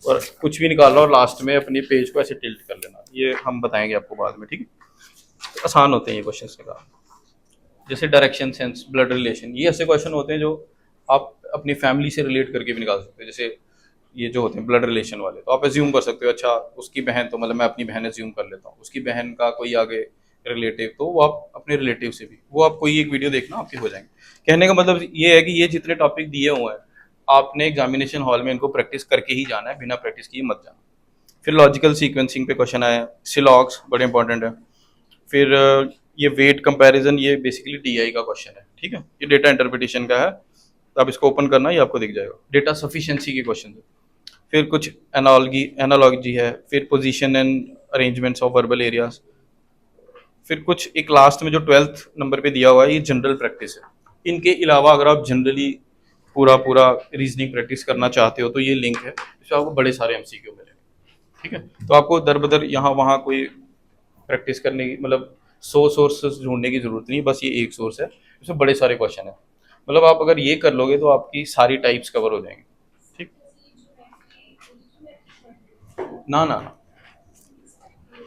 और कुछ भी निकाल लो और लास्ट में अपनी पेज को ऐसे टिल्ट कर लेना, ये हम बताएंगे आपको बाद में, ठीक है। तो आसान होते हैं ये क्वेश्चन निकाल। जैसे डायरेक्शन सेंस, ब्लड रिलेशन, ये ऐसे क्वेश्चन होते हैं जो आप अपनी फैमिली से रिलेट करके भी निकाल सकते हैं। जैसे ये जो होते हैं ब्लड रिलेशन वाले, तो आप एज्यूम कर सकते हो अच्छा उसकी बहन, तो मतलब मैं अपनी बहन एज्यूम कर लेता हूँ, उसकी बहन का कोई आगे रिलेटिव, तो वो आप अपने रिलेटिव से भी, वो आप कोई एक वीडियो देखना आपके हो जाएंगे। कहने का मतलब ये है कि ये जितने टॉपिक दिए हुए हैं आपने एग्जामिनेशन हॉल में इनको प्रैक्टिस करके ही जाना है, बिना प्रैक्टिस किए मत जाना। फिर लॉजिकल सीक्वेंसिंग पे क्वेश्चन आया, सिलॉग्स बड़े इंपॉर्टेंट है। फिर ये वेट कंपैरिजन, ये बेसिकली DI का क्वेश्चन है, ठीक है, ये डेटा इंटरप्रिटेशन का है, तो आप इसको ओपन करना, ये आपको दिख जाएगा। डेटा सफिशिएंसी के क्वेश्चन है। फिर कुछ एनालॉजी है, फिर position and arrangements of verbal areas. फिर कुछ एक लास्ट में जो 12th नंबर पे दिया हुआ है, ये जनरल प्रैक्टिस है। इनके अलावा अगर आप जनरली पूरा पूरा रीजनिंग प्रैक्टिस करना चाहते हो तो ये लिंक है, इसमें आपको बड़े सारे MCQ मिलेंगे, ठीक है। तो आपको दर बदर यहाँ वहाँ कोई प्रैक्टिस करने की, मतलब 100 सोर्सेस ढूंढने की जरूरत नहीं, बस ये एक सोर्स है, इसमें बड़े सारे क्वेश्चन है। मतलब आप अगर ये कर लोगे तो आपकी सारी टाइप्स कवर हो जाएंगी, ठीक। ना ना ना,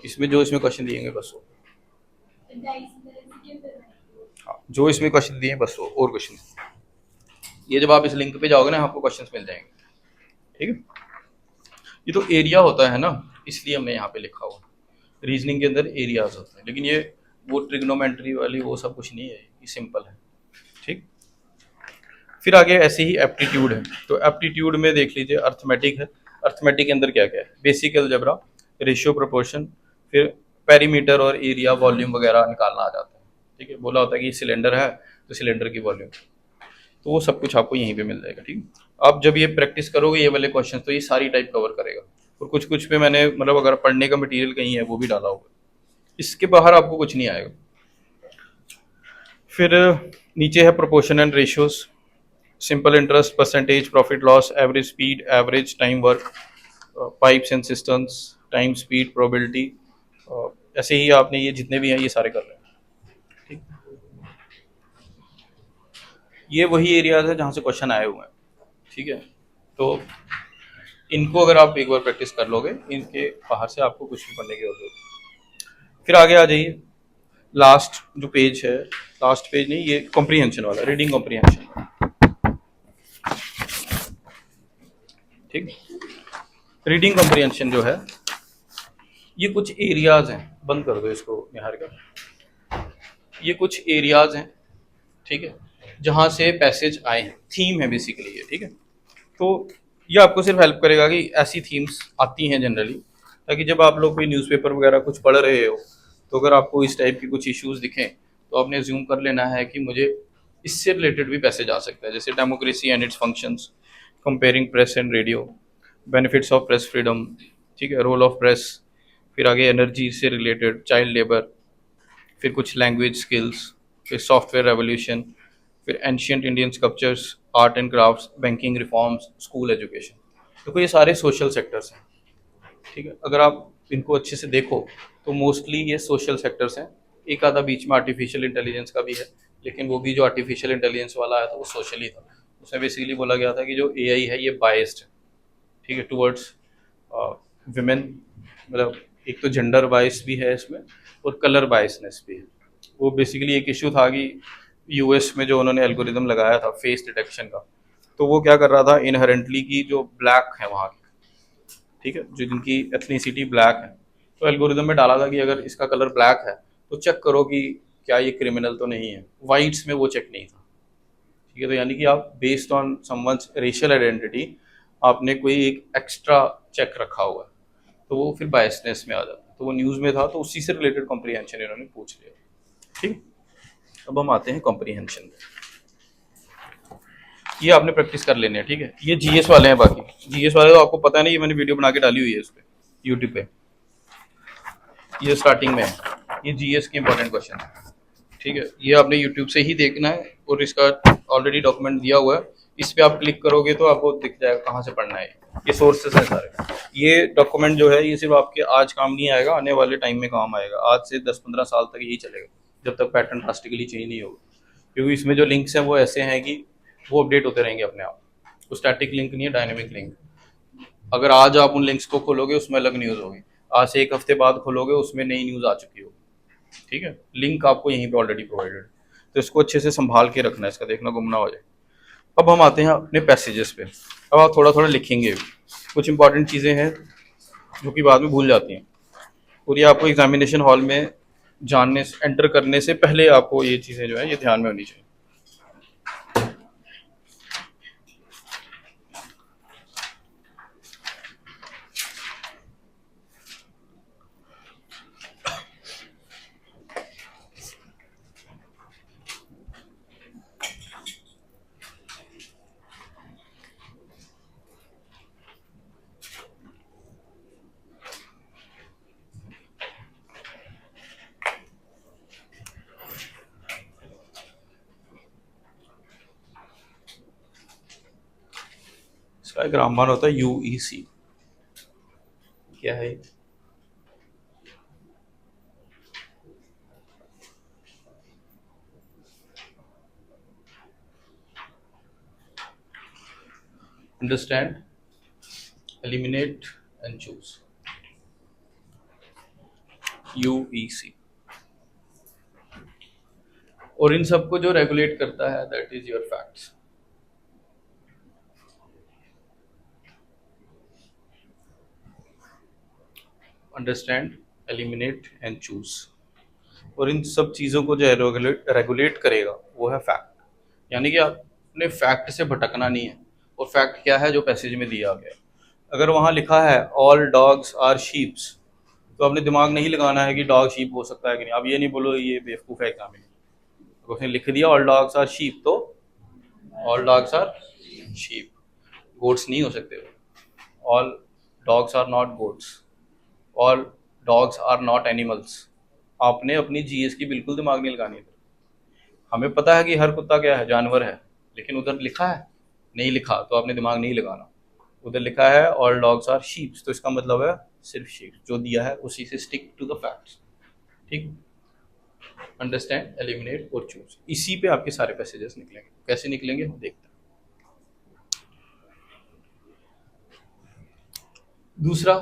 इसमें जो इसमें क्वेश्चन दिएंगे बस वो, हाँ जो इसमें क्वेश्चन दिए बस वो, और क्वेश्चन, ये जब आप इस लिंक पे जाओगे ना आपको क्वेश्चंस मिल जाएंगे, ठीक है। ये तो एरिया होता है ना, इसलिए हमने यहाँ पे लिखा हुआ, रीजनिंग के अंदर एरियाज होते हैं, लेकिन ये वो ट्रिग्नोमेट्री वाली वो सब कुछ नहीं है, ये सिंपल है, ठीक। फिर आगे ऐसे ही एप्टीट्यूड है, तो एप्टीट्यूड में देख लीजिए अर्थमेटिक है। अर्थमेटिक के अंदर क्या क्या है, बेसिक अलजेब्रा, रेशियो प्रोपोर्शन, फिर पेरीमीटर और एरिया वॉल्यूम वगैरह निकालना आ जाता है, ठीक है। बोला होता है कि सिलेंडर है तो सिलेंडर की वॉल्यूम, तो वो सब कुछ आपको यहीं पे मिल जाएगा, ठीक है। आप जब ये प्रैक्टिस करोगे ये वाले क्वेश्चन, तो ये सारी टाइप कवर करेगा। और कुछ कुछ पे मैंने मतलब अगर पढ़ने का मटेरियल कहीं है वो भी डाला होगा, इसके बाहर आपको कुछ नहीं आएगा। फिर नीचे है proportion and ratios, simple interest, percentage, profit loss, average speed, average time work, pipes and systems, time speed, probability, ऐसे ही आपने ये जितने भी हैं ये सारे कर रहे हैं, ठीक। ये वही एरियाज है जहाँ से क्वेश्चन आए हुए हैं, ठीक है। तो इनको अगर आप एक बार प्रैक्टिस कर लोगे, इनके बाहर से आपको कुछ भी पढ़ने की जरूरत नहीं। फिर आगे आ जाइए, लास्ट जो पेज है, लास्ट पेज नहीं, ये कॉम्प्रीहेंशन वाला, रीडिंग कॉम्प्रीहेंशन, ठीक। रीडिंग कॉम्प्रीहेंशन जो है ये कुछ एरियाज हैं, बंद कर दो इसको निहार कर, ये कुछ एरियाज हैं, ठीक है, जहाँ से पैसेज आए हैं, थीम है बेसिकली ये, ठीक है। तो ये आपको सिर्फ हेल्प करेगा कि ऐसी थीम्स आती हैं जनरली, ताकि जब आप लोग कोई न्यूज़पेपर वगैरह कुछ पढ़ रहे हो तो अगर आपको इस टाइप के कुछ इश्यूज दिखें तो आपने एज्यूम कर लेना है कि मुझे इससे रिलेटेड भी पैसेज आ सकता है, जैसे democracy and it's functions, comparing press and radio, benefits of press freedom, ठीक है, रोल ऑफ प्रेस, फिर आगे एनर्जी से रिलेटेड, चाइल्ड लेबर, फिर कुछ लैंग्वेज स्किल्स, फिर सॉफ्टवेयर रेवोल्यूशन, फिर ancient Indian sculptures, art and crafts, banking reforms, school education. देखो ये सारे सोशल सेक्टर्स हैं, ठीक है। अगर आप इनको अच्छे से देखो तो मोस्टली ये सोशल सेक्टर्स हैं। एक आधा बीच में आर्टिफिशियल इंटेलिजेंस का भी है, लेकिन वो भी जो आर्टिफिशियल इंटेलिजेंस वाला आया था वो सोशली था। उसमें बेसिकली बोला गया था कि जो एआई है ये बायस्ड है, ठीक है, टुवर्ड्स विमेन, मतलब एक तो जेंडर बायस भी है इसमें और कलर बायसनेस भी है। वो बेसिकली एक इशू था कि यूएस में जो उन्होंने एल्गोरिदम लगाया था फेस डिटेक्शन का, तो वो क्या कर रहा था इनहेरेंटली की जो ब्लैक है वहाँ की, ठीक है, जो जिनकी एथनिसिटी ब्लैक है, तो एल्गोरिदम में डाला था कि अगर इसका कलर ब्लैक है तो चेक करो कि क्या ये क्रिमिनल तो नहीं है। वाइट्स में वो चेक नहीं था, ठीक है। तो यानी कि आप based on someone's racial identity आपने कोई एक एक्स्ट्रा चेक रखा हुआ है, तो वो फिर बायसनेस में आ जाता है। तो वो न्यूज़ में था, तो उसी से रिलेटेड कॉम्प्रीहेंशन इन्होंने पूछ लिया, ठीक। अब हम आते हैं कॉम्प्रीहेंशन में। ये आपने प्रैक्टिस कर लेने हैं, ठीक है। ये जीएस वाले हैं, बाकी जीएस वाले तो आपको पता है नहीं, ये मैंने वीडियो बना के डाली हुई है इस पर यूट्यूब पे। ये स्टार्टिंग में है, ये जीएस के इंपॉर्टेंट क्वेश्चन है, ठीक है। ये आपने यूट्यूब से ही देखना है और इसका ऑलरेडी डॉक्यूमेंट दिया हुआ है। इस पे आप क्लिक करोगे तो आपको दिख जाएगा कहाँ से पढ़ना है। ये सोर्सेस हैं सारे। ये डॉक्यूमेंट जो है ये सिर्फ आपके आज काम नहीं आएगा, आने वाले टाइम में काम आएगा। आज से 10-15 साल तक यही चलेगा, जब तक पैटर्न ड्रास्टिकली चेंज नहीं होगा, क्योंकि इसमें जो लिंक्स हैं वो ऐसे हैं कि वो अपडेट होते रहेंगे अपने आप। वो स्टैटिक लिंक नहीं है, डायनेमिक लिंक। अगर आज आप उन लिंक्स को खोलोगे उसमें अलग न्यूज़ होगी, आज से एक हफ्ते बाद खोलोगे उसमें नई न्यूज़ आ चुकी होगी, ठीक है। लिंक आपको यहीं पे ऑलरेडी प्रोवाइडेड, तो इसको अच्छे से संभाल के रखना है, इसका देखना गुम ना हो जाए। अब हम आते हैं अपने पैसेजेस पे। अब आप थोड़ा थोड़ा लिखेंगे, कुछ इंपॉर्टेंट चीज़ें हैं जो कि बाद में भूल जाती हैं, और ये आपको एग्जामिनेशन हॉल में जानने से, एंटर करने से पहले आपको ये चीज़ें जो है ये ध्यान में होनी चाहिए। इसका ग्रामर होता है यूईसी। क्या है? Understand, eliminate and choose, UEC. और इन सबको जो रेगुलेट करता है that is your facts. Understand, eliminate and choose. और इन सब चीज़ों को जो है रेगुलेट करेगा वो है फैक्ट। यानी कि आपने फैक्ट से भटकना नहीं है। और फैक्ट क्या है? जो पैसेज में दिया गया। अगर वहाँ लिखा है ऑल डॉग्स आर शीप्स, तो आपने दिमाग नहीं लगाना है कि डॉग शीप हो सकता है कि नहीं। आप ये नहीं बोलो ये बेवकूफ़ है एग्जाम में, तो उसने लिख दिया ऑल डॉग्स आर शीप, तो all dogs are sheep. Goats नहीं हो सकते, all dogs are not goats, all dogs are not animals. आपने अपनी जीएस की बिल्कुल दिमाग नहीं लगानी है। हमें पता है कि हर कुत्ता क्या है, जानवर है, लेकिन उधर लिखा है, नहीं लिखा तो आपने दिमाग नहीं लगाना। उधर लिखा है ऑल डॉग्स आर शीप्स, तो इसका मतलब है सिर्फ शीप। जो दिया है उसी से स्टिक टू द फैक्ट्स, ठीक। अंडरस्टैंड, एलिमिनेट और चूज, इसी पे आपके सारे पैसेजेस निकलेंगे। कैसे निकलेंगे हम देखते हैं। दूसरा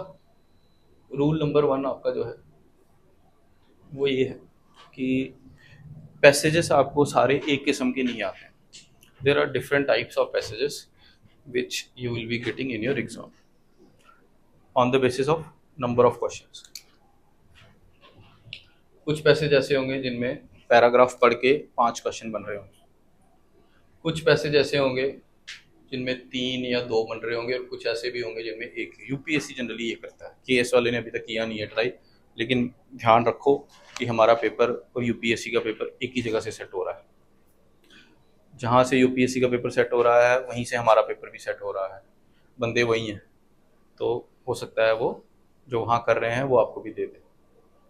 रूल नंबर 1 आपका जो है वो ये है कि पैसेजेस आपको सारे एक किस्म के नहीं आते हैं। There are different types of passages which you will be getting in your exam on the basis of number of questions. कुछ पैसेज ऐसे होंगे जिनमें पैराग्राफ पढ़ के 5 क्वेश्चन बन रहे होंगे। कुछ पैसेज ऐसे होंगे जिनमें 3 या 2 बन रहे होंगे, और कुछ ऐसे भी होंगे जिनमें एक। यूपीएससी जनरली ये करता है, केएस वाले ने अभी तक किया नहीं है ट्राई, लेकिन ध्यान रखो कि हमारा पेपर और यूपीएससी का पेपर एक ही जगह से सेट हो रहा है। जहाँ से यूपीएससी का पेपर सेट हो रहा है वहीं से हमारा पेपर भी सेट हो रहा है, बंदे वही हैं। तो हो सकता है वो जो वहाँ कर रहे हैं वो आपको भी दे दे,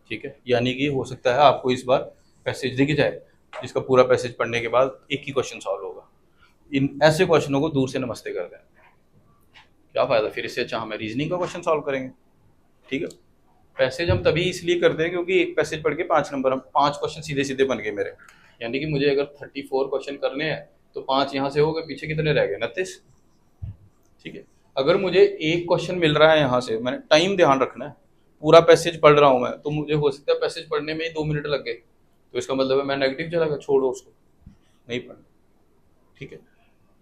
ठीक है। यानी कि हो सकता है आपको इस बार पैसेज दिख जाए जिसका पूरा पैसेज पढ़ने के बाद एक ही क्वेश्चन सॉल्व होगा। इन ऐसे क्वेश्चनों को दूर से नमस्ते कर दें, क्या फ़ायदा, फिर इससे अच्छा हमें रीजनिंग का क्वेश्चन सॉल्व करेंगे, ठीक है। पैसेज हम तभी इसलिए करते हैं क्योंकि एक पैसेज पढ़ के 5 नंबर, हम 5 क्वेश्चन सीधे सीधे बन गए मेरे। यानी कि मुझे अगर 34 क्वेश्चन करने हैं तो 5 यहाँ से हो गए, पीछे कितने रह गए, 29, ठीक है। अगर मुझे एक क्वेश्चन मिल रहा है यहाँ से, मैंने टाइम ध्यान रखना है, पूरा पैसेज पढ़ रहा हूँ मैं, तो मुझे हो सकता है पैसेज पढ़ने में ही 2 मिनट लग गए, तो इसका मतलब है मैं नेगेटिव चला गया, छोड़ो उसको, नहीं पढ़ना, ठीक है।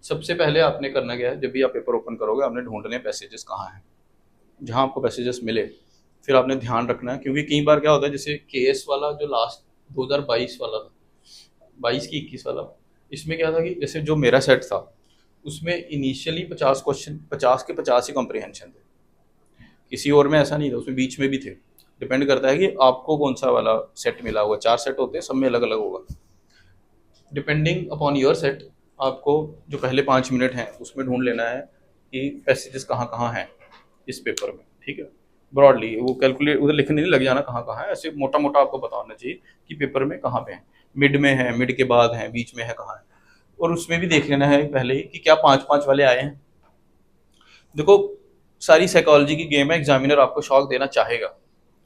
सबसे पहले आपने करना क्या है, जब भी आप पेपर ओपन करोगे आपने ढूंढने पैसेजेस कहाँ हैं, जहाँ आपको पैसेजेस मिले फिर आपने ध्यान रखना है। क्योंकि कई बार क्या होता है, जैसे केएस वाला जो लास्ट 2022 वाला था, 22 की 21 वाला, इसमें क्या था कि जैसे जो मेरा सेट था उसमें इनिशियली 50 क्वेश्चन, 50 के 50 ही कॉम्प्रिहेंशन थे, किसी और में ऐसा नहीं था, उसमें बीच में भी थे। डिपेंड करता है कि आपको कौन सा वाला सेट मिला हुआ, 4 सेट होते हैं, सब में अलग अलग होगा। डिपेंडिंग अपॉन योर सेट आपको जो पहले 5 मिनट हैं उसमें ढूंढ लेना है कि पैसेजेस कहाँ कहाँ हैं इस पेपर में, ठीक है। ब्रॉडली वो कैलकुलेट उधर लिखने नहीं लग जाना कहाँ कहाँ है, ऐसे मोटा मोटा आपको पता होना चाहिए कि पेपर में कहाँ पे है, मिड में है, मिड के बाद है, बीच में है, कहाँ है। और उसमें भी देख लेना है पहले ही कि क्या 5-5 वाले आए हैं। देखो सारी साइकोलॉजी की गेम है, एग्जामिनर आपको शॉक देना चाहेगा,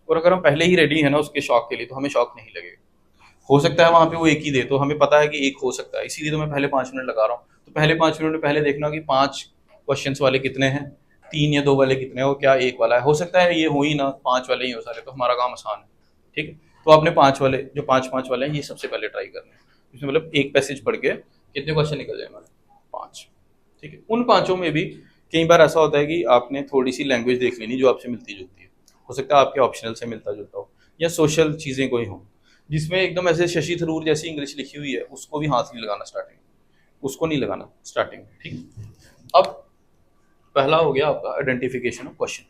और अगर हम पहले ही रेडी है ना उसके शॉक के लिए तो हमें शॉक नहीं लगेगा। हो सकता है वहां पे वो एक ही दे, तो हमें पता है कि एक हो सकता है, इसीलिए तो मैं पहले 5 मिनट लगा रहा हूँ। तो पहले 5 मिनट में पहले देखना कि 5 क्वेश्चंस वाले कितने हैं, 3 या 2 वाले कितने हैं, और क्या एक वाला है। हो सकता है ये हो ही ना, 5 वाले ही हो सारे, तो हमारा काम आसान है, ठीक है। तो आपने 5 वाले जो 5-5 वाले हैं ये सबसे पहले ट्राई करना है। इसमें मतलब एक पैसेज पढ़ के कितने क्वेश्चन निकल जाए हमारे, 5, ठीक है। उन पांचों में भी कई बार ऐसा होता है कि आपने थोड़ी सी लैंग्वेज देख लेनी जो आपसे मिलती जुलती है, हो सकता है आपके ऑप्शनल से मिलता जुलता हो, या सोशल चीज़ें कोई हो जिसमें एकदम ऐसे शशि थरूर जैसी इंग्लिश लिखी हुई है, उसको भी हाथ नहीं लगाना स्टार्टिंग, उसको नहीं लगाना स्टार्टिंग में, ठीक। अब पहला हो गया आपका आइडेंटिफिकेशन ऑफ क्वेश्चन,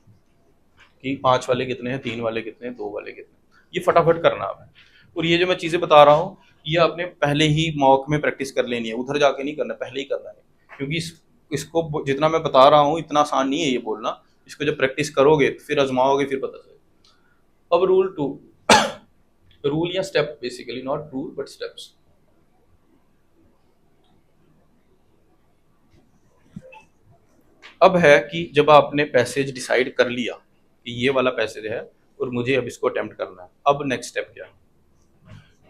कि 5 वाले कितने हैं, 3 वाले कितने हैं, 2 वाले कितने हैं, ये फटाफट करना आपने। और ये जो मैं चीज़ें बता रहा हूँ ये आपने पहले ही मॉक में प्रैक्टिस कर लेनी है, उधर जाके नहीं करना, पहले ही करना है। क्योंकि इसको जितना मैं बता रहा हूँ इतना आसान नहीं है ये बोलना, इसको जब प्रैक्टिस करोगे फिर आजमाओगे फिर पता चलेगा। अब रूल 2, रूल या step, basically not rule but steps. अब है कि जब आपने पैसेज डिसाइड कर लिया कि ये वाला पैसेज है और मुझे अब इसको अटेम्प्ट करना है, अब नेक्स्ट स्टेप क्या है।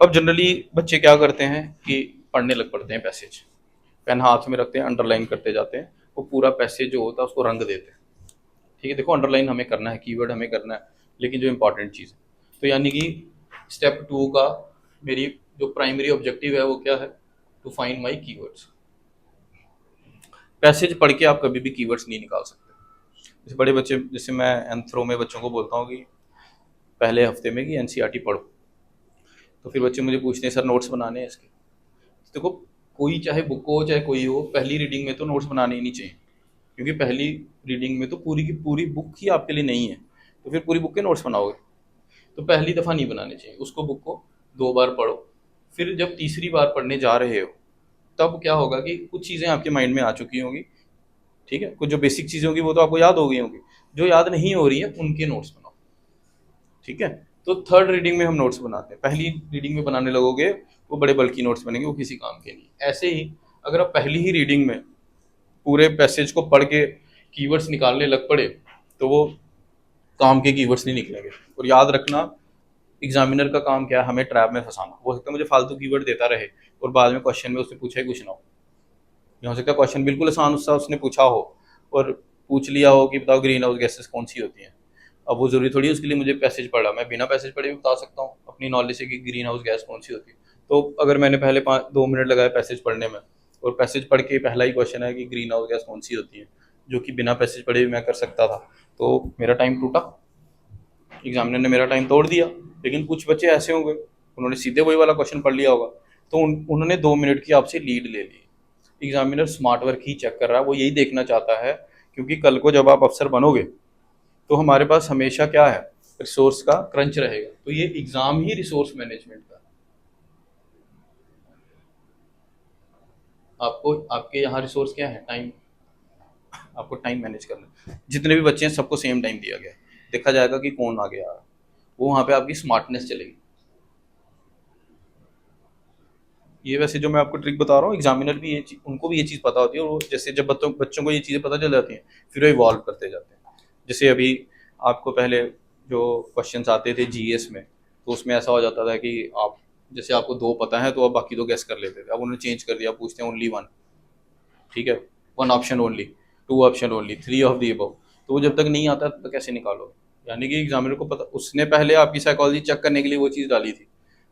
अब जनरली बच्चे क्या करते हैं कि पढ़ने लग पड़ते हैं पैसेज, पेन हाथ में रखते हैं, अंडरलाइन करते जाते हैं, वो पूरा पैसेज जो होता है उसको रंग देते हैं, ठीक है। देखो अंडरलाइन हमें करना है, कीवर्ड हमें करना है, लेकिन जो इंपॉर्टेंट चीज़ है, तो यानी कि स्टेप 2 का मेरी जो प्राइमरी ऑब्जेक्टिव है वो क्या है, to find my keywords. Passage पढ़ के आप कभी भी कीवर्ड्स नहीं निकाल सकते। जैसे बड़े बच्चे, जैसे मैं एंथ्रो में बच्चों को बोलता हूँ कि पहले हफ्ते में कि एनसीईआरटी पढ़ो, तो फिर बच्चे मुझे पूछते हैं सर नोट्स बनाने हैं इसके। देखो कोई चाहे बुक हो चाहे कोई हो, पहली रीडिंग में तो नोट्स बनाने ही नहीं चाहिए, क्योंकि पहली रीडिंग में तो पूरी की पूरी बुक ही आपके लिए नहीं है, तो फिर पूरी बुक के नोट्स बनाओगे, तो पहली दफ़ा नहीं बनाने चाहिए। उसको बुक को 2 बार पढ़ो, फिर जब तीसरी बार पढ़ने जा रहे हो तब क्या होगा कि कुछ चीज़ें आपके माइंड में आ चुकी होंगी, ठीक है। कुछ जो बेसिक चीज़ें होंगी वो तो आपको याद हो गई होंगी, जो याद नहीं हो रही है उनके नोट्स बनाओ, ठीक है। तो थर्ड रीडिंग में हम नोट्स बनाते हैं, पहली रीडिंग में बनाने लगोगे वो बड़े बल्कि नोट्स बनेंगे, वो किसी काम के नहीं। ऐसे ही अगर आप पहली ही रीडिंग में पूरे पैसेज को पढ़ के कीवर्ड्स निकालने लग पड़े तो वो काम के कीवर्ड्स नहीं निकलेंगे। और याद रखना एग्जामिनर का काम क्या है, हमें ट्रैप में फंसाना। हो सकता है मुझे फालतू कीवर्ड देता रहे और बाद में क्वेश्चन में उससे पूछा ही कुछ ना हो, हो सकता है क्वेश्चन बिल्कुल आसान उससे उसने पूछा हो और पूछ लिया हो कि बताओ ग्रीन हाउस गैसेस कौन सी होती हैं। अब वो जरूरी थोड़ी है उसके लिए मुझे पैसेज पढ़ा, मैं बिना पैसेज पढ़े भी बता सकता हूँ अपनी नॉलेज से कि ग्रीन हाउस गैस कौन सी होती है। तो अगर मैंने पहले 2 मिनट लगाए पैसेज पढ़ने में और पैसेज पढ़ के पहला ही क्वेश्चन है कि ग्रीन हाउस गैस कौन सी होती है, जो कि बिना पैसेज पढ़े भी मैं कर सकता था, तो मेरा टाइम टूटा, एग्जामिनर ने मेरा टाइम तोड़ दिया। लेकिन कुछ बच्चे ऐसे होंगे उन्होंने सीधे वही वाला क्वेश्चन पढ़ लिया होगा, तो उन्होंने 2 मिनट की आपसे लीड ले ली। एग्जामिनर स्मार्ट वर्क ही चेक कर रहा है, वो यही देखना चाहता है, क्योंकि कल को जब आप अफसर बनोगे तो हमारे पास हमेशा क्या है, रिसोर्स का क्रंच रहेगा। तो ये एग्जाम ही रिसोर्स मैनेजमेंट का। आपको आपके यहाँ रिसोर्स क्या है? टाइम। आपको टाइम मैनेज करना है। जितने भी बच्चे हैं सबको सेम टाइम दिया गया है, देखा जाएगा कि कौन आगे आ रहा है, वो वहाँ पे आपकी स्मार्टनेस चलेगी। ये वैसे जो मैं आपको ट्रिक बता रहा हूँ, एग्जामिनर भी उनको भी ये चीज़ पता होती है, और वो जैसे जब बच्चों को ये चीज़ें पता चल जाती हैं फिर वो इवॉल्व करते जाते हैं। जैसे अभी आपको पहले जो क्वेश्चंस आते थे जीएस में, तो उसमें ऐसा हो जाता था कि आप जैसे आपको दो पता है तो आप बाकी दो गेस कर लेते थे। अब उन्होंने चेंज कर दिया, पूछते हैं ओनली वन। ठीक है, one option only, two option only, three of the above. तो वो जब तक नहीं आता तब तक कैसे निकालो? यानी कि एग्जामिनर को पता, उसने पहले आपकी साइकोलॉजी चेक करने के लिए वो चीज़ डाली थी,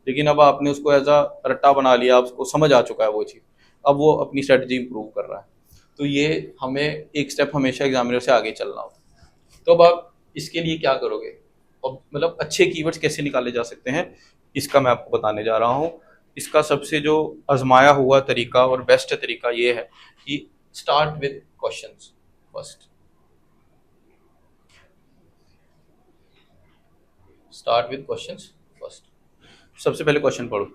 लेकिन अब आपने उसको एज अ रट्टा बना लिया, आपको समझ आ चुका है वो चीज़, अब वो अपनी स्ट्रेटजी इंप्रूव कर रहा है। तो ये हमें एक स्टेप हमेशा एग्जामिनर से आगे चलना होता है। तो अब आप इसके लिए क्या करोगे, अब मतलब अच्छे कीवर्ड्स कैसे निकाले जा सकते हैं, इसका मैं आपको बताने जा रहा हूँ। इसका सबसे जो आजमाया हुआ तरीका और बेस्ट तरीका ये है कि start with questions first. Start with questions first. सबसे पहले क्वेश्चन पढ़ो,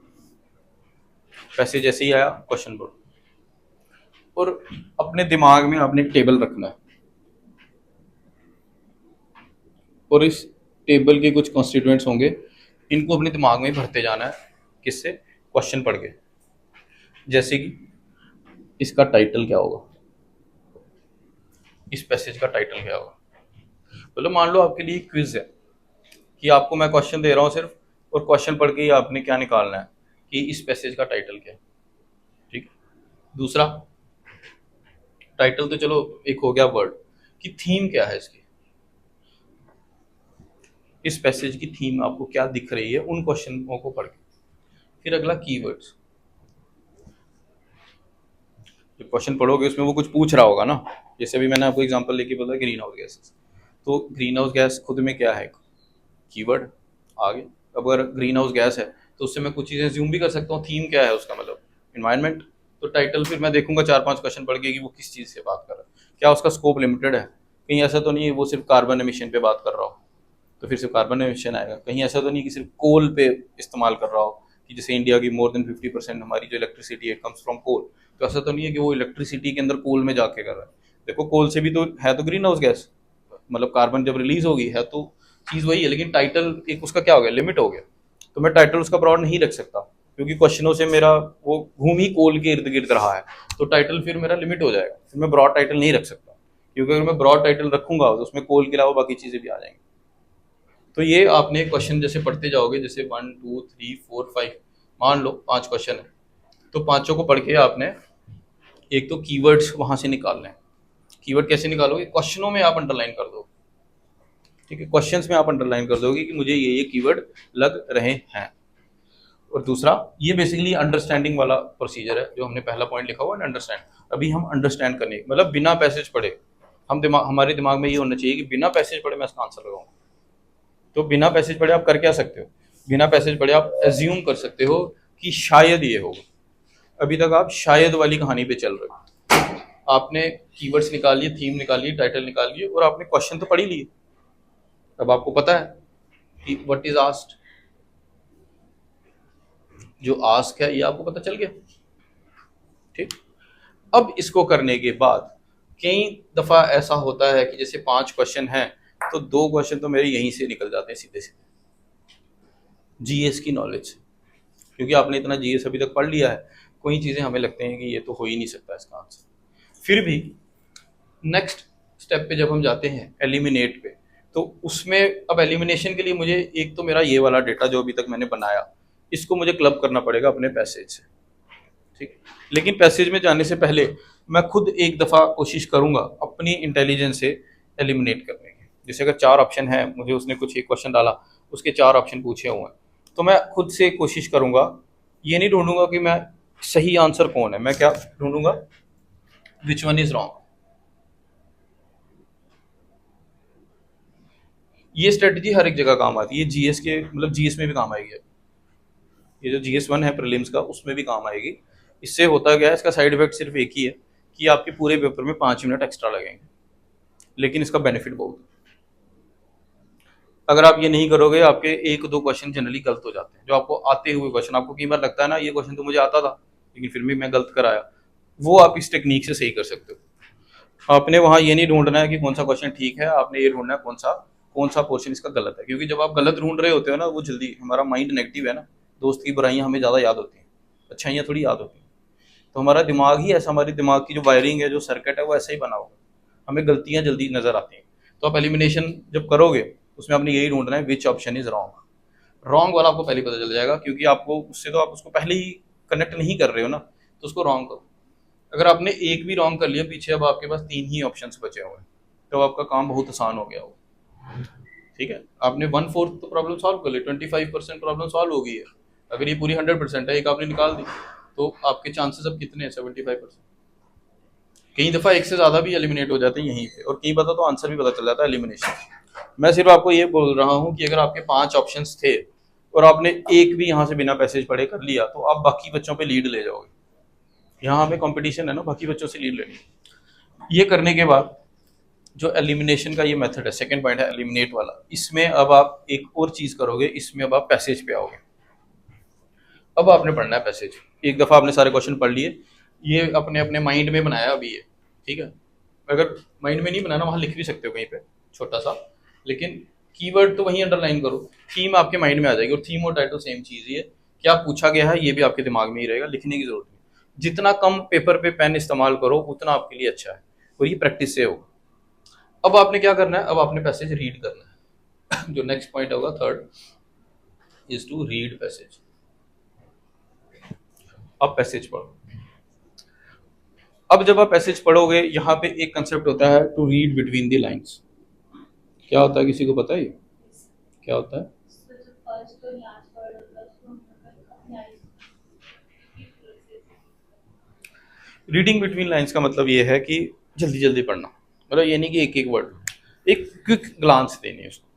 पैसे जैसे ही आया क्वेश्चन पढ़ो, और अपने दिमाग में आपने एक टेबल रखना है, और इस टेबल के कुछ कॉन्स्टिट्यूएंट्स होंगे, इनको अपने दिमाग में भरते जाना है। किससे? क्वेश्चन पढ़ के। जैसे कि इसका टाइटल क्या होगा, इस पैसेज का टाइटल क्या होगा। मतलब मान लो आपके लिए क्विज है कि आपको मैं क्वेश्चन दे रहा हूँ सिर्फ, और क्वेश्चन पढ़ के ही आपने क्या निकालना है कि इस पैसेज का टाइटल क्या है। ठीक है। दूसरा, टाइटल तो चलो एक हो गया, वर्ड की थीम क्या है इसकी, इस पैसेज की थीम आपको क्या दिख रही है, उन क्वेश्चनों को पढ़ के। फिर अगला कीवर्ड्स, जो क्वेश्चन पढ़ोगे उसमें वो कुछ पूछ रहा होगा ना। जैसे अभी मैंने आपको एग्जांपल लेके बोला ग्रीन हाउस गैसेस, तो ग्रीन हाउस गैस खुद में क्या है, कीवर्ड। आगे अब अगर ग्रीन हाउस गैस है तो उससे मैं कुछ चीज़ें ज्यूम भी कर सकता हूँ, थीम क्या है उसका, मतलब इन्वायरमेंट। तो टाइटल फिर मैं देखूंगा 4-5 क्वेश्चन पढ़ के कि वो किस चीज़ से बात कर रहा है, क्या उसका स्कोप लिमिटेड है, कहीं ऐसा तो नहीं है वो सिर्फ कार्बन एमिशन पे बात कर रहा हो, तो फिर सिर्फ कार्बन एमिशन आएगा। कहीं ऐसा तो नहीं कि सिर्फ कोल पे इस्तेमाल कर रहा हो, कि जैसे इंडिया की मोर देन 50% हमारी जो इलेक्ट्रिसिटी है कम्स फ्रॉम कोल, तो ऐसा तो नहीं है कि वो इलेक्ट्रिसिटी के अंदर कोल में जाके कर रहा है। देखो कोल से भी तो है, तो ग्रीन हाउस गैस, मतलब कार्बन जब रिलीज होगी है तो चीज़ वही है, लेकिन टाइटल एक उसका क्या हो गया, लिमिट हो गया। तो मैं टाइटल उसका ब्रॉड नहीं रख सकता, क्योंकि क्वेश्चनों से मेरा वो घूम ही कोल के इर्द गिर्द रहा है, तो टाइटल फिर मेरा लिमिट हो जाएगा, फिर मैं ब्रॉड टाइटल नहीं रख सकता, क्योंकि अगर मैं ब्रॉड टाइटल रखूंगा तो उसमें कोल के अलावा बाकी चीज़ें भी आ जाएंगी। तो ये आपने क्वेश्चन जैसे पढ़ते जाओगे, जैसे 1 2 3 4 5, मान लो 5 क्वेश्चन है, तो पांचों को पढ़ के आपने एक तो कीवर्ड्स वहां से निकालने हैं। कीवर्ड कैसे निकालोगे, क्वेश्चनों में आप अंडरलाइन कर दो। ठीक है, क्वेश्चंस में आप अंडरलाइन कर दोगे कि मुझे ये कीवर्ड लग रहे हैं। और दूसरा, ये बेसिकली अंडरस्टैंडिंग वाला प्रोसीजर है, जो हमने पहला पॉइंट लिखा हुआ है अंडरस्टैंड। अभी हम अंडरस्टैंड करने, मतलब बिना पैसेज पढ़े, हमारे दिमाग में ये होना चाहिए कि बिना पैसेज पढ़े मैं इसका आंसर लगाऊंगा। तो बिना पैसेज पढ़े आप कर क्या सकते हो, बिना पैसेज पढ़े आप एज्यूम कर सकते हो कि शायद ये होगा। अभी तक आप शायद वाली कहानी पे चल रहे हो। आपने कीवर्ड्स निकाल लिए, थीम निकाल ली, टाइटल निकाल लिए, और आपने क्वेश्चन तो पढ़ ही लिए। अब आपको पता है कि व्हाट इज आस्क्ड, जो आस्क है ये आपको पता चल गया। ठीक। अब इसको करने के बाद कई दफा ऐसा होता है कि जैसे 5 क्वेश्चन हैं, तो 2 क्वेश्चन तो मेरे यहीं से निकल जाते हैं सीधे सीधे, जीएस की नॉलेज, क्योंकि आपने इतना जीएस अभी तक पढ़ लिया है। कोई चीज़ें हमें लगते हैं कि ये तो हो ही नहीं सकता इसका आंसर। फिर भी नेक्स्ट स्टेप पे जब हम जाते हैं एलिमिनेट पे, तो उसमें अब एलिमिनेशन के लिए मुझे एक तो मेरा ये वाला डेटा जो अभी तक मैंने बनाया, इसको मुझे क्लब करना पड़ेगा अपने पैसेज से। ठीक। लेकिन पैसेज में जाने से पहले मैं खुद एक दफ़ा कोशिश करूंगा अपनी इंटेलिजेंस से एलिमिनेट करने की। जैसे अगर 4 ऑप्शन है, मुझे उसने कुछ एक क्वेश्चन डाला, उसके 4 ऑप्शन पूछे हुए हैं, तो मैं खुद से कोशिश करूंगा, ये नहीं ढूंढूंगा कि मैं सही आंसर कौन है, मैं क्या ढूंढूंगा, विच वन इज रॉन्ग। ये स्ट्रेटजी हर एक जगह काम आती है, जीएस के मतलब जीएस में भी काम आएगी। ये जो जीएस 1 है प्रीलिम्स का, उसमें भी काम आएगी। इससे होता क्या है, इसका साइड इफेक्ट सिर्फ एक ही है कि आपके पूरे पेपर में 5 मिनट एक्स्ट्रा लगेंगे, लेकिन इसका बेनिफिट बहुत है। अगर आप ये नहीं करोगे आपके एक दो क्वेश्चन जनरली गलत हो जाते हैं, जो आपको आते हुए क्वेश्चन, आपको कई बार लगता है ना ये क्वेश्चन तो मुझे आता था लेकिन फिर भी मैं गलत कराया, वो आप इस टेक्निक से सही कर सकते हो। आपने वहाँ ये नहीं ढूंढना है कि कौन सा क्वेश्चन ठीक है, आपने ये ढूंढना है कौन सा पोर्शन इसका गलत है, क्योंकि जब आप गलत ढूंढ रहे होते हो ना, वो जल्दी, हमारा माइंड नेगेटिव है ना, दोस्त की बुराइयां हमें ज़्यादा याद होती हैं, अच्छाइयाँ थोड़ी याद होती हैं। तो हमारा दिमाग ही ऐसा, हमारी दिमाग की जो वायरिंग है, जो सर्किट है, वो ऐसा ही बना होगा, हमें गलतियाँ जल्दी नजर आती हैं। तो आप एलिमिनेशन जब करोगे उसमें आपने यही ढूंढना है which option is wrong. Wrong वाला आपको पहले पता चल जाएगा, क्योंकि आपको उससे, तो आप उसको पहले ही कनेक्ट नहीं कर रहे हो ना, तो उसको रॉन्ग करो। अगर आपने एक भी रॉन्ग कर लिया पीछे, अब आपके पास 3 ही ऑप्शंस बचे हुए हैं, तो आपका काम बहुत आसान हो गया हो। ठीक है, आपने 1/4 तो प्रॉब्लम सॉल्व कर ली, 25% प्रॉब्लम सॉल्व हो गई है। अगर ये पूरी 100% है, एक आपने निकाल दी, तो आपके चांसेस अब कितने हैं? 75%। कई दफ़ा एक से ज़्यादा भी एलिमिनेट हो जाते हैं यहीं पे, और कई बार तो आंसर भी पता चल जाता है एलिमिनेशन। मैं सिर्फ आपको ये बोल रहा हूँ कि अगर आपके 5 ऑप्शंस थे और आपने एक भी यहाँ से बिना पैसेज पढ़े कर लिया, तो आप बाकी बच्चों पे लीड ले जाओगे। यहाँ हमें कंपटीशन है ना, बाकी बच्चों से लीड लेनी। ये करने के बाद जो एलिमिनेशन का ये मेथड है, सेकंड पॉइंट है एलिमिनेट वाला, इसमें अब आप एक और चीज़ करोगे, इसमें अब आप पैसेज पे आओगे। अब आपने पढ़ना है पैसेज। एक दफ़ा आपने सारे क्वेश्चन पढ़ लिए, ये अपने अपने माइंड में बनाया अभी ये, ठीक है। अगर माइंड में नहीं बनाना, वहाँ लिख भी सकते हो कहीं पे छोटा सा, लेकिन कीवर्ड तो वहीं अंडरलाइन करो, थीम आपके माइंड में आ जाएगी। और थीम और टाइटल सेम चीज़ ही है, क्या पूछा गया है ये भी आपके दिमाग में ही रहेगा, लिखने की जरूरत नहीं। जितना कम पेपर पे पेन इस्तेमाल करो उतना आपके लिए अच्छा है, और ये प्रैक्टिस से होगा। अब आपने क्या करना है, अब आपने पैसेज रीड करना है। जो नेक्स्ट पॉइंट होगा third is to read passage. अब पैसेज पढ़ो। अब जब आप पैसेज पढ़ोगे, यहाँ पे एक कंसेप्ट होता है to read between the lines. क्या होता है, किसी को पता है क्या होता है? रीडिंग बिटवीन लाइंस का मतलब ये है कि जल्दी जल्दी पढ़ना, मतलब ये नहीं कि एक एक वर्ड, एक क्विक ग्लांस देनी है उसको।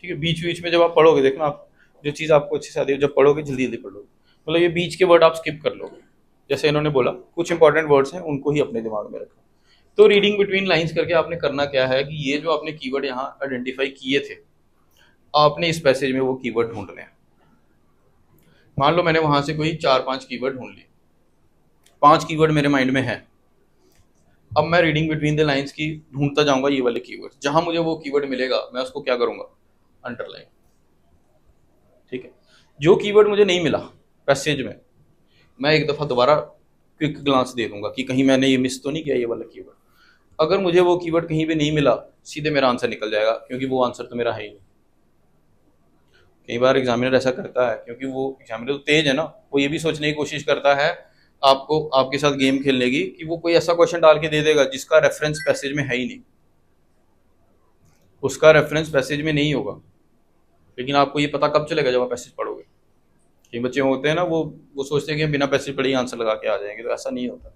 ठीक है, बीच बीच में जब आप पढ़ोगे, देखना आप जो चीज़ आपको अच्छी से आती है, जब पढ़ोगे जल्दी जल्दी पढ़ोगे, मतलब ये बीच के वर्ड आप स्किप कर लोगे। जैसे इन्होंने बोला कुछ इंपॉर्टेंट वर्ड्स हैं, उनको ही अपने दिमाग में रखो। तो रीडिंग बिटवीन लाइंस करके आपने करना क्या है कि ये जो आपने कीवर्ड यहाँ आइडेंटिफाई किए थे, आपने इस पैसेज में वो कीवर्ड ढूंढने हैं। मान लो मैंने वहां से कोई 4-5 कीवर्ड ढूंढ लिए, 5 कीवर्ड मेरे माइंड में है। अब मैं रीडिंग बिटवीन द लाइंस की ढूंढता जाऊंगा ये वाले कीवर्ड, जहां मुझे वो कीवर्ड मिलेगा मैं उसको क्या करूंगा, अंडरलाइन। ठीक है, जो कीवर्ड मुझे नहीं मिला पैसेज में, मैं एक दफा दोबारा क्विक ग्लांस दे दूंगा कि कहीं मैंने ये मिस तो नहीं किया ये वाला कीवर्ड। अगर मुझे वो कीवर्ड कहीं पे नहीं मिला, सीधे मेरा आंसर निकल जाएगा, क्योंकि वो आंसर तो मेरा है ही नहीं। कई बार एग्जामिनर ऐसा करता है, क्योंकि वो एग्जामिनर तो तेज है ना, वो ये भी सोचने की कोशिश करता है आपको, आपके साथ गेम खेलने की, कि वो कोई ऐसा क्वेश्चन डाल के दे देगा जिसका रेफरेंस पैसेज में है ही नहीं, उसका रेफरेंस पैसेज में नहीं होगा। लेकिन आपको ये पता कब चलेगा, जब आप पैसेज पढ़ोगे। कई बच्चे होते हैं ना, वो सोचते हैं कि बिना पैसेज पढ़े ही आंसर लगा के आ जाएंगे, तो ऐसा नहीं होता।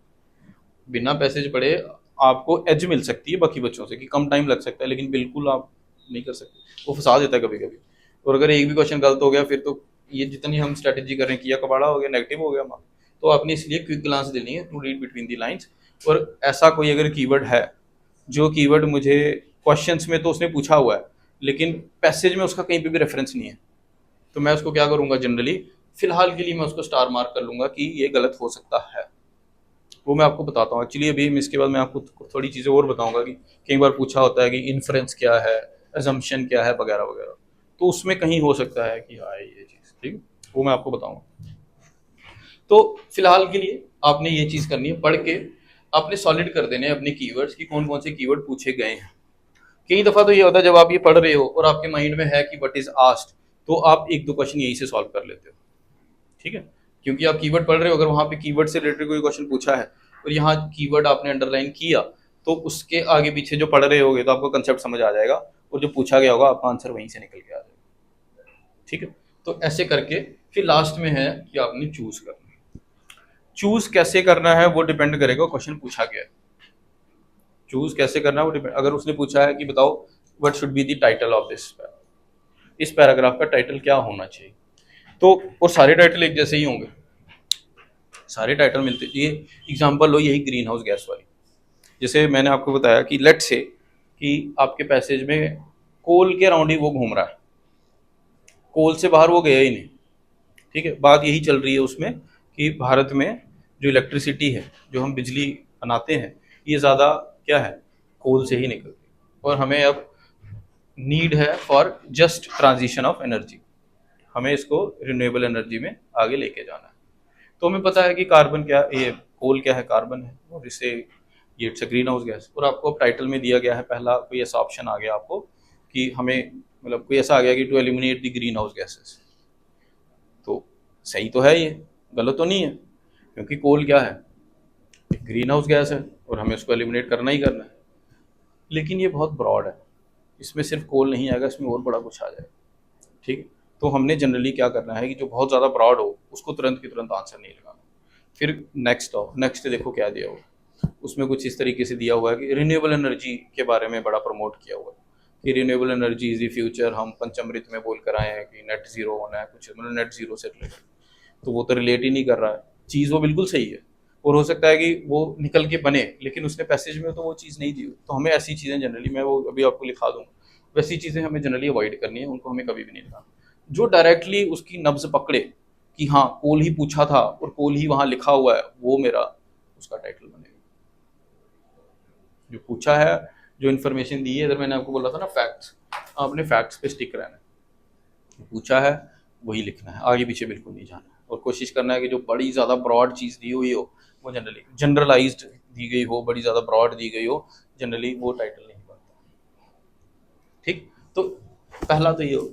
बिना पैसेज पढ़े आपको एज मिल सकती है बाकी बच्चों से कि कम टाइम लग सकता है, लेकिन बिल्कुल आप नहीं कर सकते, वो फंसा देता है कभी कभी। और अगर एक भी क्वेश्चन गलत हो गया, फिर तो ये जितनी हम स्ट्रैटेजी कर रहे हैं, किया कबाड़ा हो गया, नेगेटिव हो गया मार्क। तो आपने इसलिए क्विक ग्लांस देनी है to read between the lines. और ऐसा कोई अगर कीवर्ड है, जो कीवर्ड मुझे क्वेश्चंस में तो उसने पूछा हुआ है, लेकिन पैसेज में उसका कहीं पे भी रेफरेंस नहीं है, तो मैं उसको क्या करूंगा, जनरली फिलहाल के लिए मैं उसको स्टार मार्क कर लूंगा कि ये गलत हो सकता है। वो मैं आपको बताता हूँ एक्चुअली। अभी इसके बाद मैं आपको थोड़ी चीज़ें और बताऊंगा कि कई बार पूछा होता है कि इन्फ्रेंस क्या है, एजम्पशन क्या है, वगैरह वगैरह, तो उसमें कहीं हो सकता है कि हाँ ये चीज़, ठीक है, वो मैं आपको बताऊंगा। तो फिलहाल के लिए आपने ये चीज़ करनी है, पढ़ के आपने सॉलिड कर देने हैं अपने कीवर्ड्स की, कौन कौन से कीवर्ड पूछे गए हैं। कई दफ़ा तो ये होता है जब आप ये पढ़ रहे हो और आपके माइंड में है कि व्हाट इज आस्क्ड, तो आप एक दो क्वेश्चन यहीं से सॉल्व कर लेते हो। ठीक है, क्योंकि आप कीवर्ड पढ़ रहे हो, अगर वहाँ पे कीवर्ड से रिलेटेड कोई क्वेश्चन पूछा है और यहाँ कीवर्ड आपने अंडरलाइन किया, तो उसके आगे पीछे जो पढ़ रहे होगे तो आपको कंसेप्ट समझ आ जाएगा, और जो पूछा गया होगा आपका आंसर वहीं से निकल के आ जाएगा। ठीक है, तो ऐसे करके फिर लास्ट में है कि आपने चूज करना है। चूज कैसे करना है वो डिपेंड करेगा क्वेश्चन पूछा गया है। चूज कैसे करना है वो डिपेंड, अगर उसने पूछा है कि बताओ what should be the title of this, इस पैराग्राफ का टाइटल क्या होना चाहिए, तो और सारे टाइटल एक जैसे ही होंगे, सारे टाइटल मिलते। ये एग्जांपल लो, यही ग्रीन हाउस गैस वाली, जैसे मैंने आपको बताया कि लेट से कि आपके पैसेज में कोल के अराउंड ही वो घूम रहा है, कोल से बाहर वो गया ही नहीं। ठीक है, बात यही चल रही है उसमें कि भारत में जो इलेक्ट्रिसिटी है, जो हम बिजली बनाते हैं, ये ज़्यादा क्या है, कोल से ही निकलती है। और हमें अब नीड है for just transition of energy, हमें इसको रिन्यूएबल एनर्जी में आगे लेके जाना है। तो हमें पता है कि कार्बन क्या, ये कोल क्या है, कार्बन है, और इससे ये it's a green house gas. और आपको अब टाइटल में दिया गया है पहला कोई ऐसा ऑप्शन आ गया आपको कि हमें मतलब कोई ऐसा आ गया कि to eliminate the green house gases. तो सही तो है, ये गलत तो नहीं है, क्योंकि कोल क्या है, ग्रीन हाउस गैस है और हमें उसको एलिमिनेट करना ही करना है। लेकिन ये बहुत ब्रॉड है, इसमें सिर्फ कोल नहीं आएगा, इसमें और बड़ा कुछ आ जाएगा। ठीक है, तो हमने जनरली क्या करना है कि जो बहुत ज़्यादा ब्रॉड हो उसको तुरंत की तुरंत आंसर नहीं लगाना। फिर नेक्स्ट आओ, नेक्स्ट देखो क्या दिया हुआ, उसमें कुछ इस तरीके से दिया हुआ है कि रिन्यूएबल एनर्जी के बारे में बड़ा प्रमोट किया हुआ है कि renewable energy is the future. हम पंचामृत में बोल कर आए हैं कि नेट जीरो होना है, कुछ मतलब नेट जीरो से रिलेटेड, तो वो तो रिलेट ही नहीं कर रहा है। चीज़ वो बिल्कुल सही है, और हो सकता है कि वो निकल के बने, लेकिन उसने पैसेज में तो वो चीज़ नहीं दी हुई। तो हमें ऐसी चीज़ें जनरली, मैं वो अभी आपको लिखा दूंगा, वैसी चीज़ें हमें जनरली अवॉइड करनी है, उनको हमें कभी भी नहीं लिखाना। जो डायरेक्टली उसकी नब्ज पकड़े कि हाँ कोल ही पूछा था और कोल ही वहां लिखा हुआ है, वो मेरा उसका टाइटल बनेगा। जो पूछा है, जो इन्फॉर्मेशन दी है, इधर मैंने आपको बोला था ना फैक्ट्स, आपने फैक्ट्स पे स्टिक रहना है। पूछा है वही लिखना है, आगे पीछे बिल्कुल नहीं जाना है। और कोशिश करना है कि जो बड़ी ज़्यादा ब्रॉड चीज़ दी हुई हो वो जनरली जनरलाइज्ड दी गई हो, बड़ी ज़्यादा ब्रॉड दी गई हो, जनरली वो टाइटल नहीं बनता। ठीक, तो पहला तो ये हो।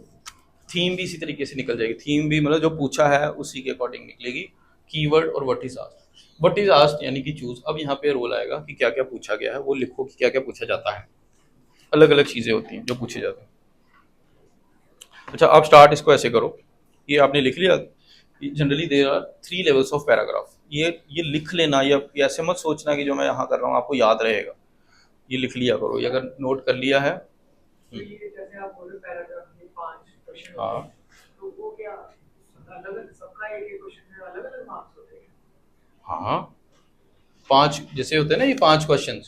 थीम भी इसी तरीके से निकल जाएगी, थीम भी मतलब जो पूछा है उसी के अकॉर्डिंग निकलेगी। कीवर्ड और what is asked, what is asked यानी कि चूज। अब यहाँ पे रोल आएगा कि क्या क्या पूछा गया है, वो लिखो कि क्या क्या पूछा जाता है। अलग अलग चीजें होती हैं जो पूछे जाते हैं। अच्छा, आप स्टार्ट इसको ऐसे करो, ये आपने लिख लिया। Generally there are 3 levels of paragraph. ये लिख लेना, या ऐसे मत सोचना कि जो मैं यहाँ कर रहा हूँ आपको याद रहेगा। ये लिख लिया करो, ये अगर नोट कर लिया है। जैसे आप बोले पैराग्राफ में 5 क्वेश्चन हाँ, होते हैं, तो वो क्या अलग-अलग सबका एक-एक क्वेश्चन में अलग-अलग मार्क्स होते हैं? हाँ, 5 जैसे होते हैं ना, ये 5 क्वेश्चन,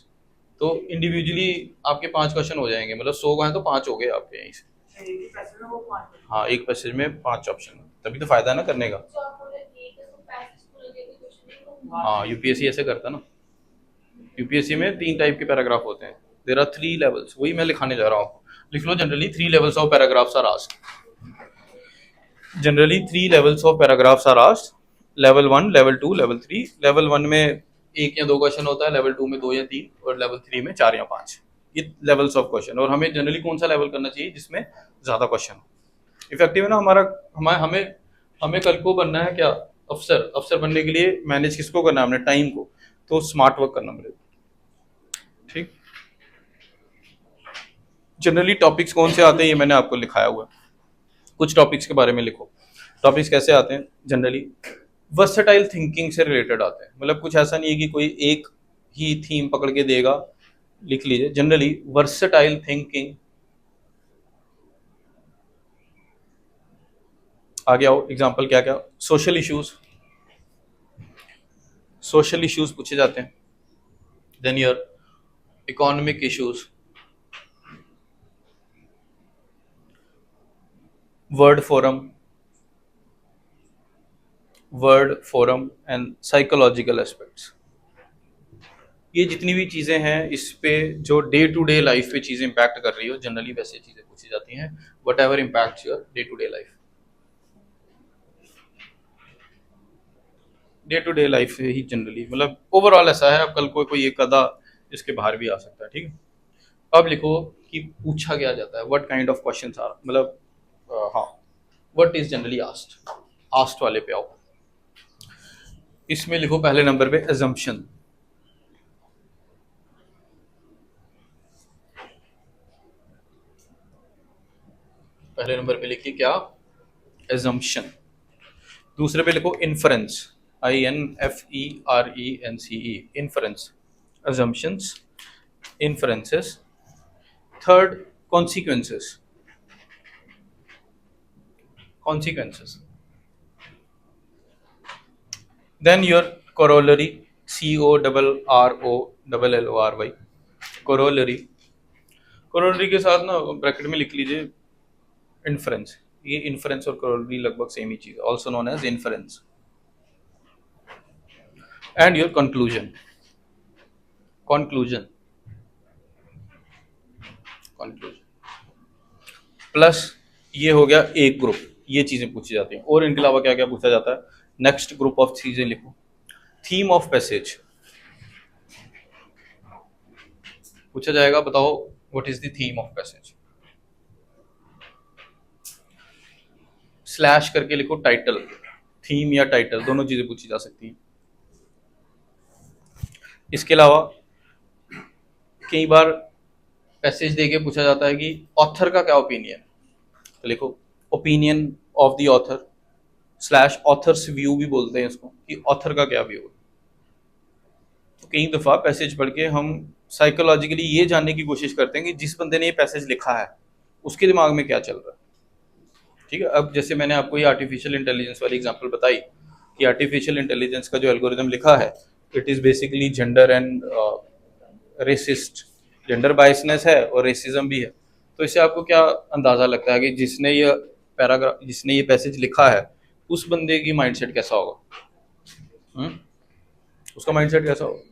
तो इंडिविजुअली आपके 5 क्वेश्चन हो जाएंगे, मतलब 100 का है तो 5 हो गए आपके यहीं से। अच्छा, एक ही पैसेज में वो 5 क्वेश्चन? हाँ, एक पैसेज में 5 ऑप्शन, तभी तो फायदा है ना करने का। जो आप बोल रहे थे कि तो पैसेज पूरा देके क्वेश्चन नहीं होगा। हाँ, यूपीएससी ऐसे करता है ना। यूपीएससी में 3 टाइप के पैराग्राफ होते हैं। देयर आर 3 लेवल्स, वही मैं लिखाने जा रहा हूँ, लिख लो। Generally 3 levels of paragraphs are asked. Generally 3 levels of paragraphs are asked. Level 1, level 2, level 3। Level 1 में 1 या 2 क्वेश्चन होता है, लेवल 2 में 2 या 3, और लेवल 3 में 4 या 5। ये लेवल्स ऑफ क्वेश्चन। और हमें जनरली कौन सा लेवल करना चाहिए जिसमें ज्यादा क्वेश्चन हो। इफेक्टिव है ना हमारा, हमें हमें कल को बनना है क्या, अफसर। अफसर बनने के लिए मैनेज किसको करना है, हमने टाइम को, तो स्मार्ट वर्क करना पड़ेगा। ठीक, जनरली टॉपिक्स कौन से आते हैं ये मैंने आपको लिखाया हुआ है। कुछ टॉपिक्स के बारे में लिखो। टॉपिक्स कैसे आते हैं, जनरली वर्सेटाइल थिंकिंग से रिलेटेड आते हैं। मतलब कुछ ऐसा नहीं है कि कोई एक ही थीम पकड़ के देगा, लिख लीजिए। Generally versatile thinking. आगे आओ, एग्जांपल क्या क्या, सोशल इश्यूज, सोशल इश्यूज पूछे जाते हैं। Then your economic issues, world forum and psychological aspects. ये जितनी भी चीज़ें हैं, इस पे जो डे टू डे लाइफ पे चीज़ें इम्पैक्ट कर रही हो, जनरली वैसे चीज़ें पूछी जाती हैं। Whatever impact your day to day life, day to day life से ही जनरली, मतलब ओवरऑल ऐसा है। अब कल को कोई एक आधा इसके बाहर भी आ सकता है। ठीक है, अब लिखो कि पूछा क्या जाता है, what kind of questions are, मतलब हाँ, what is generally asked. Asked वाले पे आओ, इसमें लिखो पहले नंबर पे assumption। पहले नंबर पे लिखिए क्या, assumption। दूसरे पे लिखो inference, INFERENCE, inference, assumptions, inferences। Third, consequences, consequences। then your corollary, CORROLLORY, corollary। corollary के साथ ना ब्रैकेट में लिख लीजिए इन्फ्रेंस, ये इन्फरेंस और करोलरी लगभग सेम ही चीज, also known as inference. And your conclusion, conclusion conclusion plus ये हो गया एक ग्रुप, ये चीजें पूछी जाती हैं। और इनके अलावा क्या क्या पूछा जाता है, नेक्स्ट ग्रुप ऑफ चीजें लिखो। थीम ऑफ पैसेज पूछा जाएगा, बताओ what is the theme of passage. Slash करके लिखो टाइटल, थीम या टाइटल दोनों चीजें पूछी जा सकती हैं। इसके अलावा कई बार पैसेज देके पूछा जाता है कि ऑथर का क्या ओपिनियन, तो लिखो opinion of the author slash authors view भी बोलते हैं इसको, कि ऑथर का क्या व्यू है। तो कई दफा पैसेज पढ़ के हम साइकोलॉजिकली ये जानने की कोशिश करते हैं कि जिस बंदे ने ये पैसेज लिखा है उसके दिमाग में क्या चल रहा है। ठीक है, अब जैसे मैंने आपको ये आर्टिफिशियल इंटेलिजेंस वाली एग्जांपल बताई कि आर्टिफिशियल इंटेलिजेंस का जो एल्गोरिदम लिखा है it is basically gender and racist, gender biasness है और रेसिज्म भी है। तो इससे आपको क्या अंदाजा लगता है कि जिसने ये पैराग्राफ, जिसने ये पैसेज लिखा है उस बंदे की माइंडसेट कैसा होगा? उसका माइंडसेट कैसा होगा?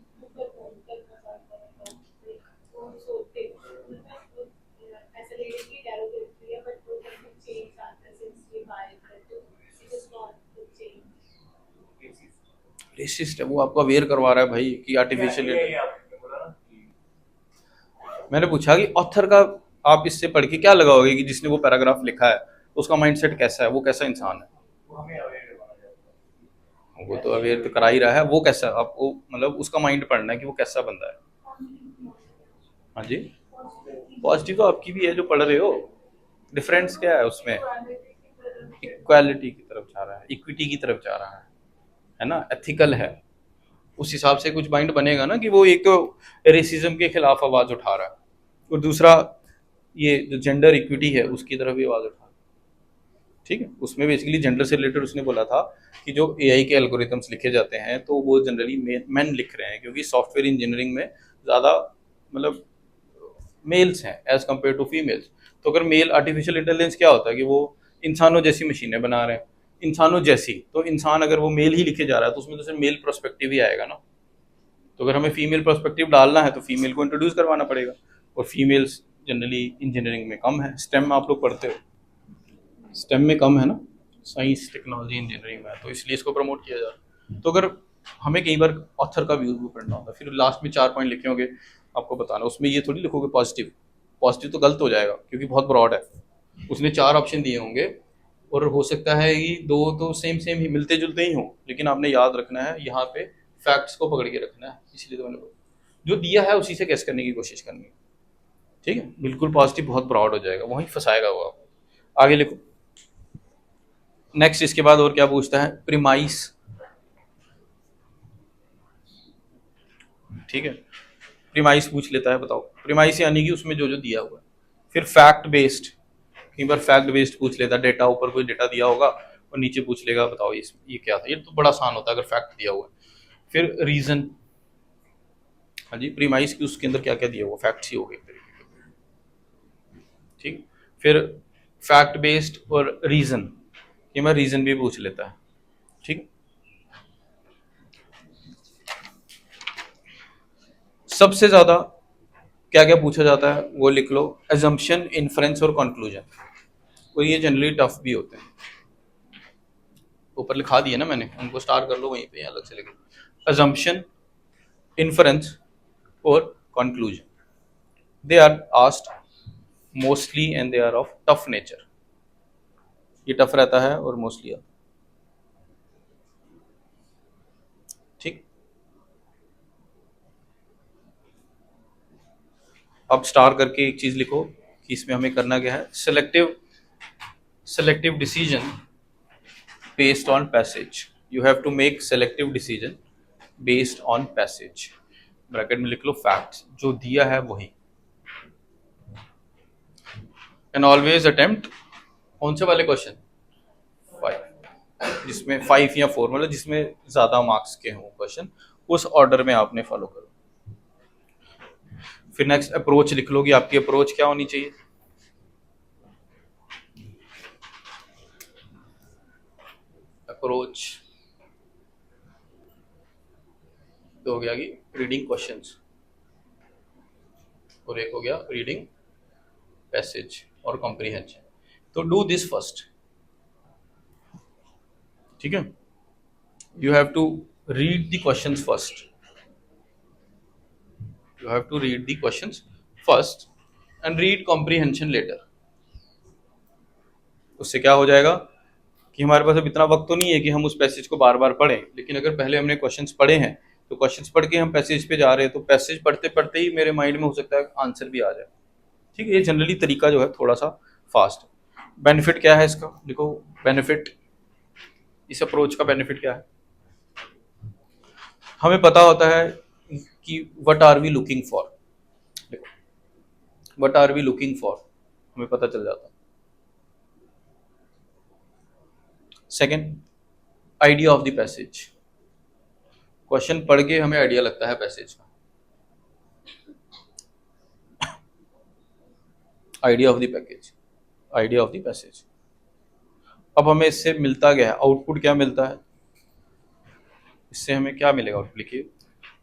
रेसिस्ट है, वो आपको अवेयर करवा रहा है भाई कि आर्टिफिशियल। मैंने पूछा कि ऑथर का आप इससे पढ़ के क्या लगाओगे कि जिसने वो पैराग्राफ लिखा है उसका माइंडसेट कैसा है, वो कैसा इंसान है। वो तो अवेयर तो करा ही रहा है, वो कैसा, आपको मतलब उसका माइंड पढ़ना है कि वो कैसा बंदा है। हाँ जी, पॉजिटिव तो आपकी भी है जो पढ़ रहे हो, डिफरेंस क्या है उसमें, इक्वालिटी की तरफ जा रहा है, इक्विटी की तरफ जा रहा है ना, एथिकल है। उस हिसाब से कुछ माइंड बनेगा ना कि वो एक तो रेसिज्म के खिलाफ आवाज उठा रहा है और दूसरा ये जो जेंडर इक्विटी है उसकी तरफ भी आवाज उठा रहा है। ठीक है, उसमें बेसिकली जेंडर से रिलेटेड उसने बोला था कि जो एआई के एल्गोरिथम्स लिखे जाते हैं तो वो जनरली मेन लिख रहे हैं, क्योंकि सॉफ्टवेयर इंजीनियरिंग में ज़्यादा मतलब मेल्स हैं एज कम्पेयर टू फीमेल्स। तो अगर मेल आर्टिफिशियल इंटेलिजेंस क्या होता है कि वो इंसानों जैसी मशीनें बना रहे हैं, इंसानों जैसी, तो इंसान अगर वो मेल ही लिखे जा रहा है तो उसमें तो सिर्फ मेल पर्सपेक्टिव ही आएगा ना। तो अगर हमें फीमेल पर्सपेक्टिव डालना है तो फीमेल को इंट्रोड्यूस करवाना पड़ेगा, और फीमेल्स जनरली इंजीनियरिंग में कम है। स्टेम में आप लोग पढ़ते हो, स्टेम में कम है ना, साइंस टेक्नोलॉजी इंजीनियरिंग में, तो इसलिए इसको प्रमोट किया जा रहा है। तो अगर हमें कई बार ऑथर का व्यू भी पढ़ना होता है, फिर लास्ट में 4 पॉइंट लिखे होंगे आपको बताना, उसमें ये थोड़ी लिखोगे पॉजिटिव, पॉजिटिव तो गलत हो जाएगा क्योंकि बहुत ब्रॉड है। उसने 4 ऑप्शन दिए होंगे और हो सकता है कि 2 तो सेम सेम ही मिलते जुलते ही हों, लेकिन आपने याद रखना है यहाँ पे फैक्ट्स को पकड़ के रखना है। इसलिए तो मैंने जो दिया है उसी से गेस करने की कोशिश करनी है। ठीक है, बिल्कुल पॉजिटिव बहुत ब्रॉड हो जाएगा, वहीं फंसाएगा वो आपको। आगे लिखो नेक्स्ट। इसके बाद और क्या पूछता है, प्रीमाइस। ठीक है, प्रीमाइस पूछ लेता है, बताओ प्रीमाइस यानी कि उसमें जो जो दिया हुआ है। फिर फैक्ट बेस्ड, कई बार फैक्ट बेस्ड पूछ लेता है, डेटा ऊपर कोई डेटा दिया होगा और नीचे पूछ लेगा बताओ ये क्या था। ये तो बड़ा आसान होता है अगर फैक्ट दिया हुआ है। फिर रीजन, हाँ जी, प्रीमाइस की उसके अंदर क्या क्या दिया हुआ, फैक्ट्स ही हो गए। ठीक, फिर फैक्ट बेस्ड और रीजन, ये मैं रीजन भी पूछ लेता है। ठीक, सबसे ज्यादा क्या क्या पूछा जाता है वो लिख लो, एजम्पशन, इन्फ्रेंस और कंक्लूजन। और ये जनरली टफ भी होते हैं, ऊपर लिखा दिया ना मैंने, उनको स्टार कर लो वहीं पे, अलग से लिख लो। एजम्पशन, इन्फ्रेंस और conclusion, they are asked mostly and they are of tough nature. ये टफ रहता है और मोस्टली आता। ठीक, अब स्टार करके एक चीज लिखो कि इसमें हमें करना क्या है, selective decision based on passage. You have to make selective decision based on passage. Bracket में लिख लो फैक्ट्स, जो दिया है वही। एंड ऑलवेज अटेम्प्ट, कौन से वाले क्वेश्चन, 5, जिसमें 5 या 4 मतलब जिसमें ज्यादा मार्क्स के हों क्वेश्चन, उस ऑर्डर में आपने फॉलो करो। फिर नेक्स्ट अप्रोच लिख लो कि आपकी अप्रोच क्या होनी चाहिए। अप्रोच तो हो गया कि रीडिंग क्वेश्चंस, और एक हो गया रीडिंग पैसेज और कॉम्प्रिहेंशन। तो डू दिस फर्स्ट, ठीक है। You have to read the questions first, you have to read the questions first and read comprehension later। उससे क्या हो जाएगा कि हमारे पास अब इतना वक्त तो नहीं है कि हम उस पैसेज को बार बार पढ़ें, लेकिन अगर पहले हमने क्वेश्चंस पढ़े हैं तो क्वेश्चंस पढ़ के हम पैसेज पे जा रहे हैं, तो पैसेज पढ़ते पढ़ते ही मेरे माइंड में हो सकता है आंसर भी आ जाए, ठीक है। ये जनरली तरीका जो है थोड़ा सा फास्ट। बेनिफिट क्या है इसका, देखो बेनिफिट, इस अप्रोच का बेनिफिट क्या है, हमें पता होता है कि what are we looking for, देखो what are we looking for हमें पता चल जाता है। Second, idea of the passage, question पढ़ के हमें आइडिया लगता है पैसेज का, idea of the package, idea of the passage. अब हमें इससे मिलता क्या है, आउटपुट क्या मिलता है, इससे हमें क्या मिलेगा आउटपुट, लिखिए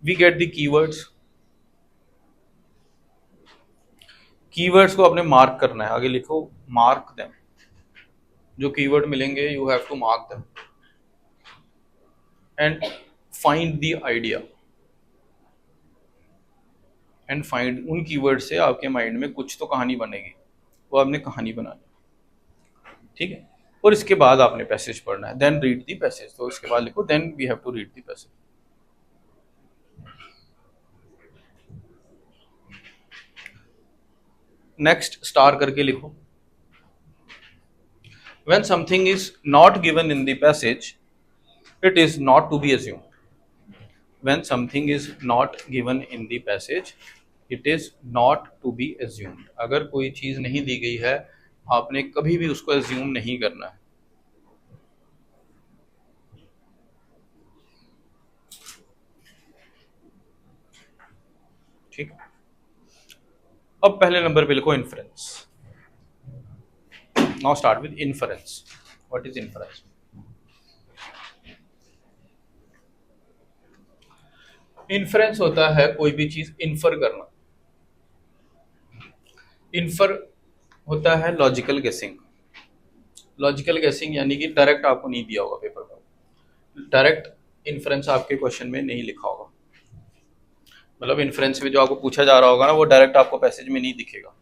we get the keywords, keywords को आपने मार्क करना है, आगे लिखो मार्क देम, जो कीवर्ड मिलेंगे you have to mark them and find the idea, and find, उन कीवर्ड से आपके माइंड में कुछ तो कहानी बनेगी, वो आपने कहानी बनानी, ठीक है। और इसके बाद आपने पैसेज पढ़ना है, देन रीड द पैसेज, तो इसके बाद लिखो then we have to read the passage. Next star करके लिखो, when something is not given in the passage it is not to be assumed, when something is not given in the passage it is not to be assumed, अगर कोई चीज नहीं दी गई है आपने कभी भी उसको एज्यूम नहीं करना है, ठीक। अब पहले नंबर पे लिखो inference. Now start with inference. What is inference? Inference होता है कोई भी चीज इन्फर करना, इन्फर होता है लॉजिकल गेसिंग, लॉजिकल गेसिंग यानी कि डायरेक्ट आपको नहीं दिया होगा पेपर में, डायरेक्ट इन्फ्रेंस आपके क्वेश्चन में नहीं लिखा होगा, मतलब इन्फ्रेंस में जो आपको पूछा जा रहा होगा ना वो डायरेक्ट आपको पैसेज में नहीं दिखेगा,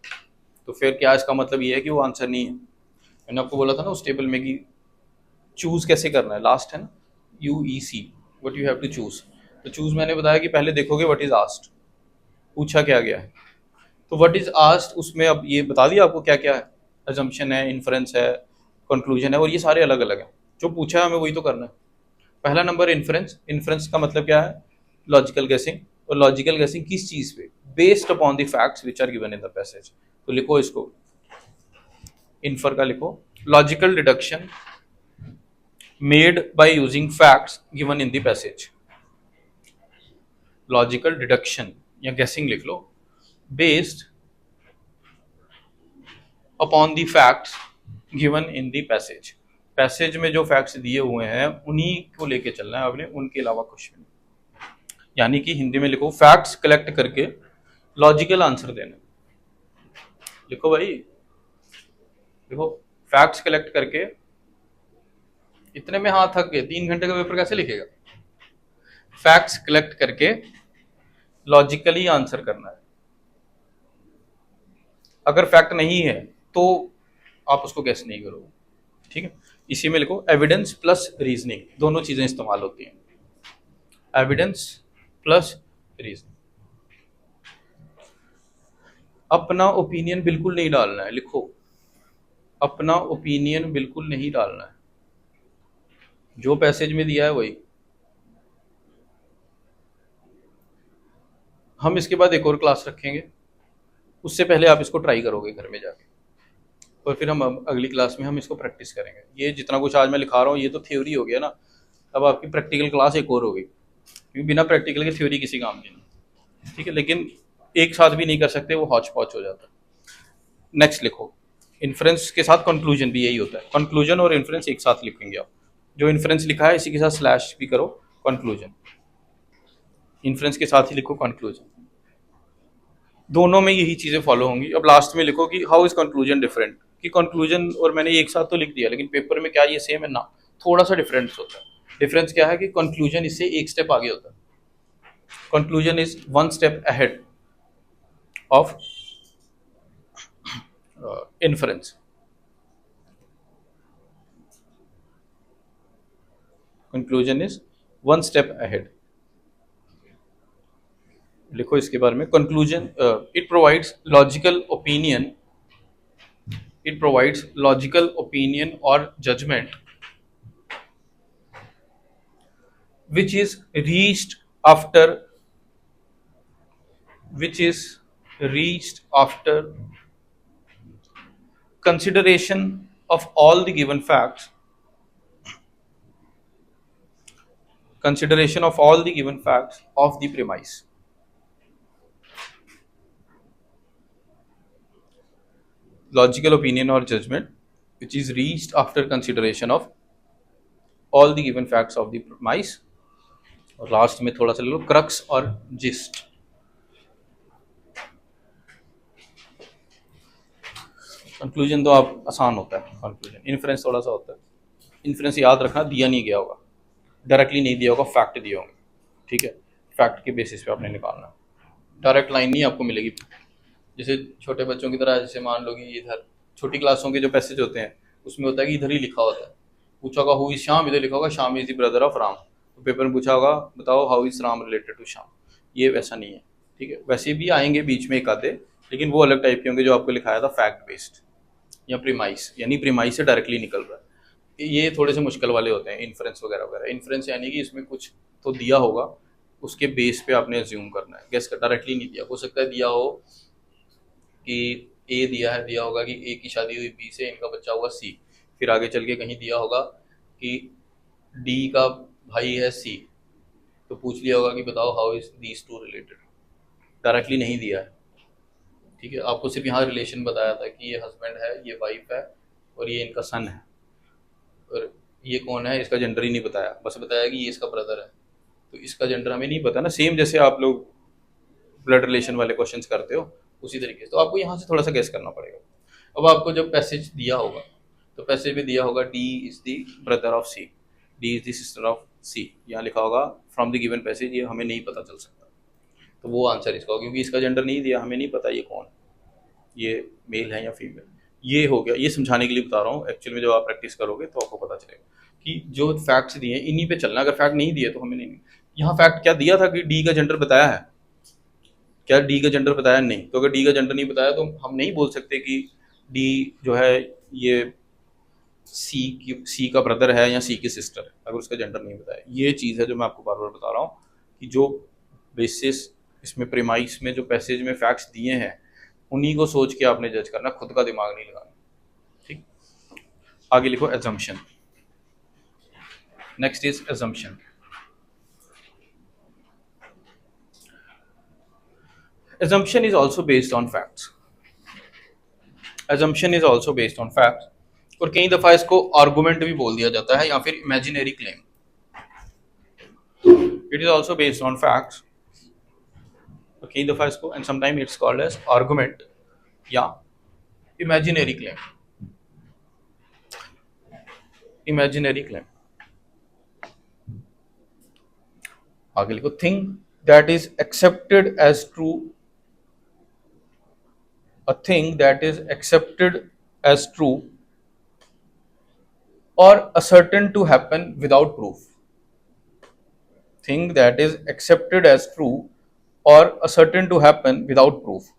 तो फिर क्या इसका मतलब ये है कि वो आंसर नहीं है। मैंने आपको बोला था ना उस टेबल में कि चूज कैसे करना है, लास्ट है ना UEC, what you have to choose, तो चूज मैंने बताया कि पहले देखोगे व्हाट इज आस्क्ड, पूछा क्या गया है, तो व्हाट इज आस्क्ड उसमें अब ये बता दिया आपको क्या क्या है, अजम्पशन है, इन्फरेंस है, कंक्लूजन है, और ये सारे अलग अलग हैं, जो पूछा है हमें वही तो करना है। पहला नंबर इन्फरेंस, इन्फरेंस का मतलब क्या है, लॉजिकल गेसिंग, और लॉजिकल गेसिंग किस चीज पे, based upon the facts which are given in the passage, तो लिखो इसको इन्फर का लिखो, logical deduction made by using facts given in the passage, logical deduction या गेसिंग लिख लो, based upon the facts given in the passage, passage में जो फैक्ट्स दिए हुए हैं उन्हीं को लेके चलना है आपने, उनके अलावा कुछ भी नहीं, यानी कि हिंदी में लिखो फैक्ट्स कलेक्ट करके लॉजिकल आंसर देना, लिखो भाई, देखो फैक्ट्स कलेक्ट करके, इतने में हाथ थक गए, 3 घंटे का पेपर कैसे लिखेगा, फैक्ट्स कलेक्ट करके लॉजिकली आंसर करना है, अगर फैक्ट नहीं है तो आप उसको गेस नहीं करोगे, ठीक है। इसी में लिखो एविडेंस प्लस रीजनिंग, दोनों चीजें इस्तेमाल होती हैं, एविडेंस प्लस रीजनिंग। अपना ओपिनियन बिल्कुल नहीं डालना है, लिखो अपना ओपिनियन बिल्कुल नहीं डालना है, जो पैसेज में दिया है वही। हम इसके बाद एक और क्लास रखेंगे, उससे पहले आप इसको ट्राई करोगे घर में जाके, और फिर हम अगली क्लास में हम इसको प्रैक्टिस करेंगे। ये जितना कुछ आज मैं लिखा रहा हूँ ये तो थ्योरी हो गया ना, अब आपकी प्रैक्टिकल क्लास एक और होगी, क्योंकि बिना प्रैक्टिकल के थ्योरी किसी काम की नहीं, ठीक है, लेकिन एक साथ भी नहीं कर सकते, वो हौच पौच हो जाता है। नेक्स्ट लिखो इन्फ्रेंस के साथ कंक्लूजन भी यही होता है, कंक्लूजन और इन्फ्रेंस एक साथ लिखेंगे आप, जो इन्फ्रेंस लिखा है इसी के साथ स्लैश भी करो, कंक्लूजन, इन्फ्रेंस के साथ ही लिखो कंक्लूजन। दोनों में यही चीज़ें फॉलो होंगी। अब लास्ट में लिखो कि हाउ इज कंक्लूजन डिफरेंट, कि कंक्लूजन और मैंने एक साथ तो लिख दिया लेकिन पेपर में क्या ये सेम है ना, थोड़ा सा डिफरेंस होता है। डिफरेंस क्या है कि कंक्लूजन इससे एक स्टेप आगे होता है। Conclusion is one step ahead of inference. Conclusion is one step ahead. लिखो इसके बारे में, conclusion it provides logical opinion, it provides logical opinion or judgment which is reached after consideration of all the given facts, consideration of all the given facts of the premise. Logical opinion or judgment which is reached after consideration of all the given facts of the premise. और last में थोड़ा सा ले लो crux और gist. Conclusion तो आप आसान होता है, कंक्लूजन। इन्फ्रेंस थोड़ा सा होता है। इन्फ्रेंस याद रखना दिया नहीं गया होगा, डायरेक्टली नहीं दिया होगा, फैक्ट दिए होंगे, ठीक है। फैक्ट के बेसिस पे आपने निकालना, डायरेक्ट लाइन नहीं आपको मिलेगी। जैसे छोटे बच्चों की तरह, जैसे मान लो कि इधर छोटी क्लासों के जो पैसेज होते हैं उसमें होता है कि इधर ही लिखा होता है। पूछा होगा हु इज श्याम, इधर लिखा होगा Shyam is the brother of Ram. तो पेपर में पूछा होगा बताओ how is Ram related to Shyam. ये वैसा नहीं है, ठीक है। वैसे भी आएंगे बीच में एक आधे, लेकिन वो अलग टाइप के होंगे जो आपको लिखाया था फैक्ट बेस्ड या प्रीमाइस, यानी प्रीमाइस से डायरेक्टली निकल रहा है। ये थोड़े से मुश्किल वाले होते हैं, इन्फ्रेंस वगैरह वगैरह। इन्फ्रेंस यानी कि इसमें कुछ तो दिया होगा, उसके बेस पे आपने अज्यूम करना है, गेस कर, डायरेक्टली नहीं दिया। हो सकता है दिया हो कि ए दिया है, दिया होगा कि ए की शादी हुई बी से, इनका बच्चा हुआ सी। फिर आगे चल के कहीं दिया होगा कि डी का भाई है सी, तो पूछ लिया होगा कि बताओ how is these two related. Directly नहीं दिया है, ठीक है। आपको सिर्फ यहाँ रिलेशन बताया था कि ये हस्बैंड है, ये वाइफ है और ये इनका सन है, और ये कौन है इसका जेंडर ही नहीं बताया, बस बताया कि ये इसका ब्रदर है। तो इसका जेंडर हमें नहीं पता ना, सेम जैसे आप लोग ब्लड रिलेशन वाले क्वेश्चंस करते हो उसी तरीके से। तो आपको यहाँ से थोड़ा सा गेस करना पड़ेगा। अब आपको जब पैसेज दिया होगा तो पैसेज में दिया होगा D is the brother of C, D is the sister of C, यहाँ लिखा होगा फ्रॉम द गिवन पैसेज, ये हमें नहीं पता चल सकता। तो वो आंसर इसका होगा, क्योंकि इसका जेंडर नहीं दिया, हमें नहीं पता ये कौन, ये मेल है या फीमेल। ये हो गया, ये समझाने के लिए बता रहा हूँ। एक्चुअल में जब आप प्रैक्टिस करोगे तो आपको पता चलेगा कि जो फैक्ट्स दिए हैं इन्हीं पे चलना। अगर फैक्ट नहीं दिए तो हमें नहीं। यहाँ फैक्ट क्या दिया था कि डी का जेंडर बताया है, क्या डी का जेंडर बताया नहीं? तो अगर डी का जेंडर नहीं बताया तो हम नहीं बोल सकते कि डी जो है ये सी का ब्रदर है या सी की सिस्टर है, अगर उसका जेंडर नहीं बताया। ये चीज़ है जो मैं आपको बार बार बता रहा हूँ कि जो बेसिस इसमें प्रीमाइस में जो पैसेज में फैक्ट्स दिए हैं उन्हीं को सोच के आपने जज करना, खुद का दिमाग नहीं लगाना, ठीक। आगे लिखो assumption. Next is assumption. Assumption is also based on facts. Assumption is also based on facts. और कई दफा इसको आर्गुमेंट भी बोल दिया जाता है या फिर imaginary claim. It is also based on facts. कई दफा इसको and sometimes it's called as argument या imaginary claim. Imaginary claim. आगे लिखो thing that is accepted as true. A thing that is accepted as true or ascertained to happen without proof. Thing that is accepted as true or ascertained to happen without proof.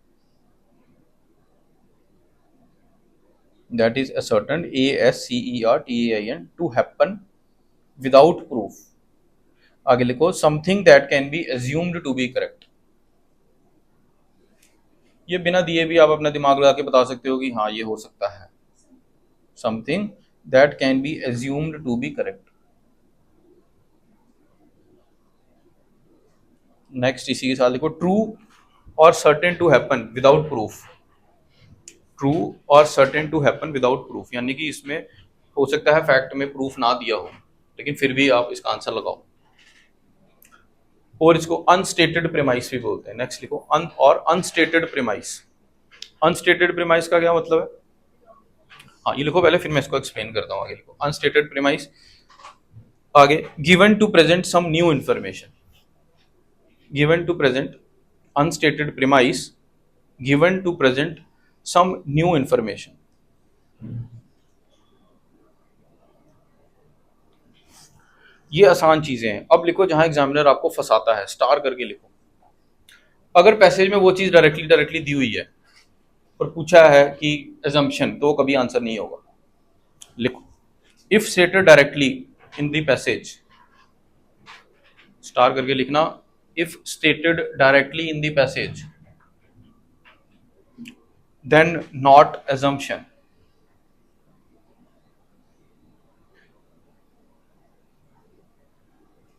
That is ascertained, A-S-C-E-R-T-A-I-N, to happen without proof. आगे लिखो something that can be assumed to be correct. ये बिना दिए भी आप अपना दिमाग लगा के बता सकते हो कि हाँ ये हो सकता है। Something that can be assumed to be correct. Next इसी के साथ लिखो ट्रू और certain to happen without proof. True और certain to happen without proof, यानी कि इसमें हो सकता है फैक्ट में प्रूफ ना दिया हो लेकिन फिर भी आप इसका आंसर लगाओ। और इसको अनस्टेटेड प्रेमाइस भी बोलते हैं। नेक्स्ट लिखो और अनस्टेटेड प्रेमाइस। अनस्टेटेड प्रेमाइस का क्या मतलब है? हाँ ये लिखो पहले, फिर मैं इसको एक्सप्लेन करता हूँ। आगे लिखो अनस्टेटेड प्रेमाइस। आगे given to present some new information. Given to present unstated premise, given to present some new information. ये आसान चीजें हैं। अब लिखो जहां एग्जामिनर आपको फंसाता है, स्टार करके लिखो। अगर पैसेज में वो चीज डायरेक्टली दी हुई है और पूछा है कि एजम्पशन, तो कभी आंसर नहीं होगा। लिखो if stated directly in the passage, star करके लिखना, if stated directly in the passage then not assumption.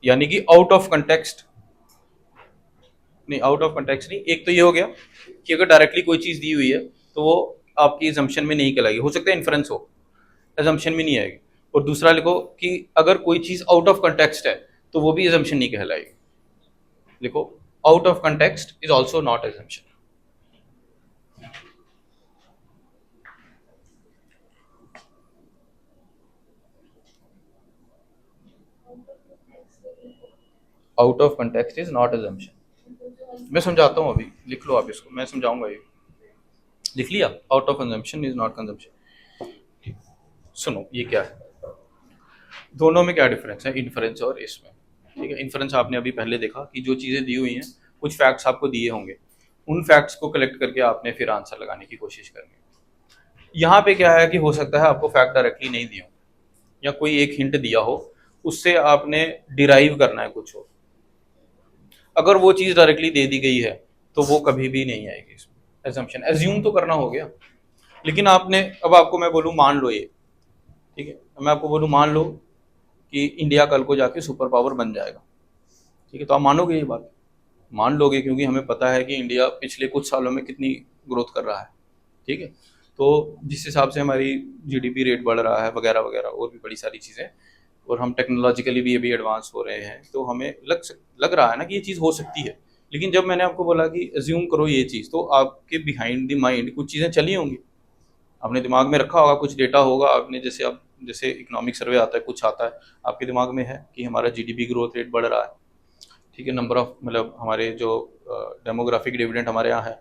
यानी कि आउट ऑफ कंटेक्स्ट नहीं, आउट ऑफ कंटेक्स्ट नहीं। एक तो ये हो गया कि अगर डायरेक्टली कोई चीज दी हुई है तो वो आपकी एजम्पशन में नहीं कहलाएगी, हो सकता है इन्फ्रेंस हो, एजम्पशन में नहीं आएगी। और दूसरा लिखो कि अगर कोई चीज आउट ऑफ कंटेक्स्ट है तो वो भी एजम्पशन नहीं कहलाएगी। लिखो out of context is also not assumption. Out of context is not assumption. मैं समझाता हूँ अभी, लिख लो आप इसको, मैं समझाऊंगा। ये लिख लिया, out of consumption is not consumption. सुनो ये क्या है, दोनों में क्या डिफरेंस है, इन्फ्रेंस और इसमें। ठीक है, इन्फ्रेंस आपने अभी पहले देखा कि जो चीज़ें दी हुई हैं, कुछ फैक्ट्स आपको दिए होंगे, उन फैक्ट्स को कलेक्ट करके आपने फिर आंसर लगाने की कोशिश करनी है। यहाँ पे क्या है कि हो सकता है आपको फैक्ट डायरेक्टली नहीं दिया हो या कोई एक हिंट दिया हो, उससे आपने डिराइव करना है कुछ हो। अगर वो चीज़ डायरेक्टली दे दी गई है तो वो कभी भी नहीं आएगी इसमें एजम्पशन। एज्यूम तो करना हो गया, लेकिन आपने, अब आपको मैं बोलूँ मान लो ये, ठीक है, मैं आपको बोलूँ मान लो कि इंडिया कल को जाके सुपर पावर बन जाएगा, ठीक है, तो आप मानोगे ये बात? मान लोगे, क्योंकि हमें पता है कि इंडिया पिछले कुछ सालों में कितनी ग्रोथ कर रहा है। ठीक है, तो जिस हिसाब से हमारी जीडीपी रेट बढ़ रहा है वगैरह वगैरह और भी बड़ी सारी चीज़ें, और हम टेक्नोलॉजिकली भी अभी एडवांस हो रहे हैं, तो हमें लग रहा है ना कि ये चीज़ हो सकती है। लेकिन जब मैंने आपको बोला कि एज्यूम करो ये चीज़, तो आपके बिहाइंड द माइंड कुछ चीज़ें चली होंगी, आपने दिमाग में रखा होगा, कुछ डेटा होगा आपने, जैसे इकोनॉमिक सर्वे आता है, कुछ आता है, आपके दिमाग में है कि हमारा जीडीपी ग्रोथ रेट बढ़ रहा है। ठीक है, नंबर ऑफ, मतलब हमारे जो डेमोग्राफिक डिविडेंड हमारे यहाँ है,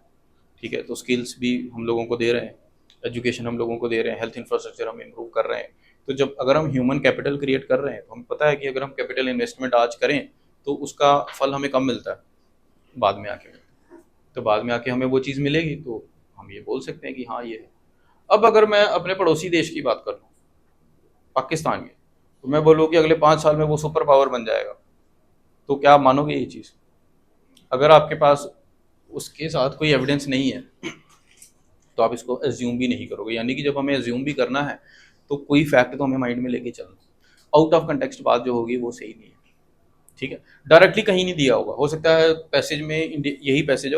ठीक है, तो स्किल्स भी हम लोगों को दे रहे हैं, एजुकेशन हम लोगों को दे रहे हैं, हेल्थ इंफ्रास्ट्रक्चर हम इम्प्रूव कर रहे हैं। तो जब अगर हम ह्यूमन कैपिटल क्रिएट कर रहे हैं, तो हमें पता है कि अगर हम कैपिटल इन्वेस्टमेंट आज करें तो उसका फल हमें कम मिलता है, बाद में आके मिलता है। तो बाद में आके हमें वो चीज़ मिलेगी, तो हम ये बोल सकते हैं कि हाँ ये है। अब अगर मैं अपने पड़ोसी देश की बात कर लूँ, पाकिस्तान की, तो मैं बोलूँ कि अगले 5 साल में वो सुपर पावर बन जाएगा, तो क्या आप मानोगे ये चीज़? अगर आपके पास उसके साथ कोई एविडेंस नहीं है तो आप इसको एज्यूम भी नहीं करोगे। यानी कि जब हमें एज्यूम भी करना है तो कोई फैक्ट तो हमें माइंड में लेके चलना, आउट ऑफ कंटेक्स्ट बात जो होगी वो सही नहीं है। ठीक है, डायरेक्टली कहीं नहीं दिया होगा, हो सकता है पैसेज में यही पैसेज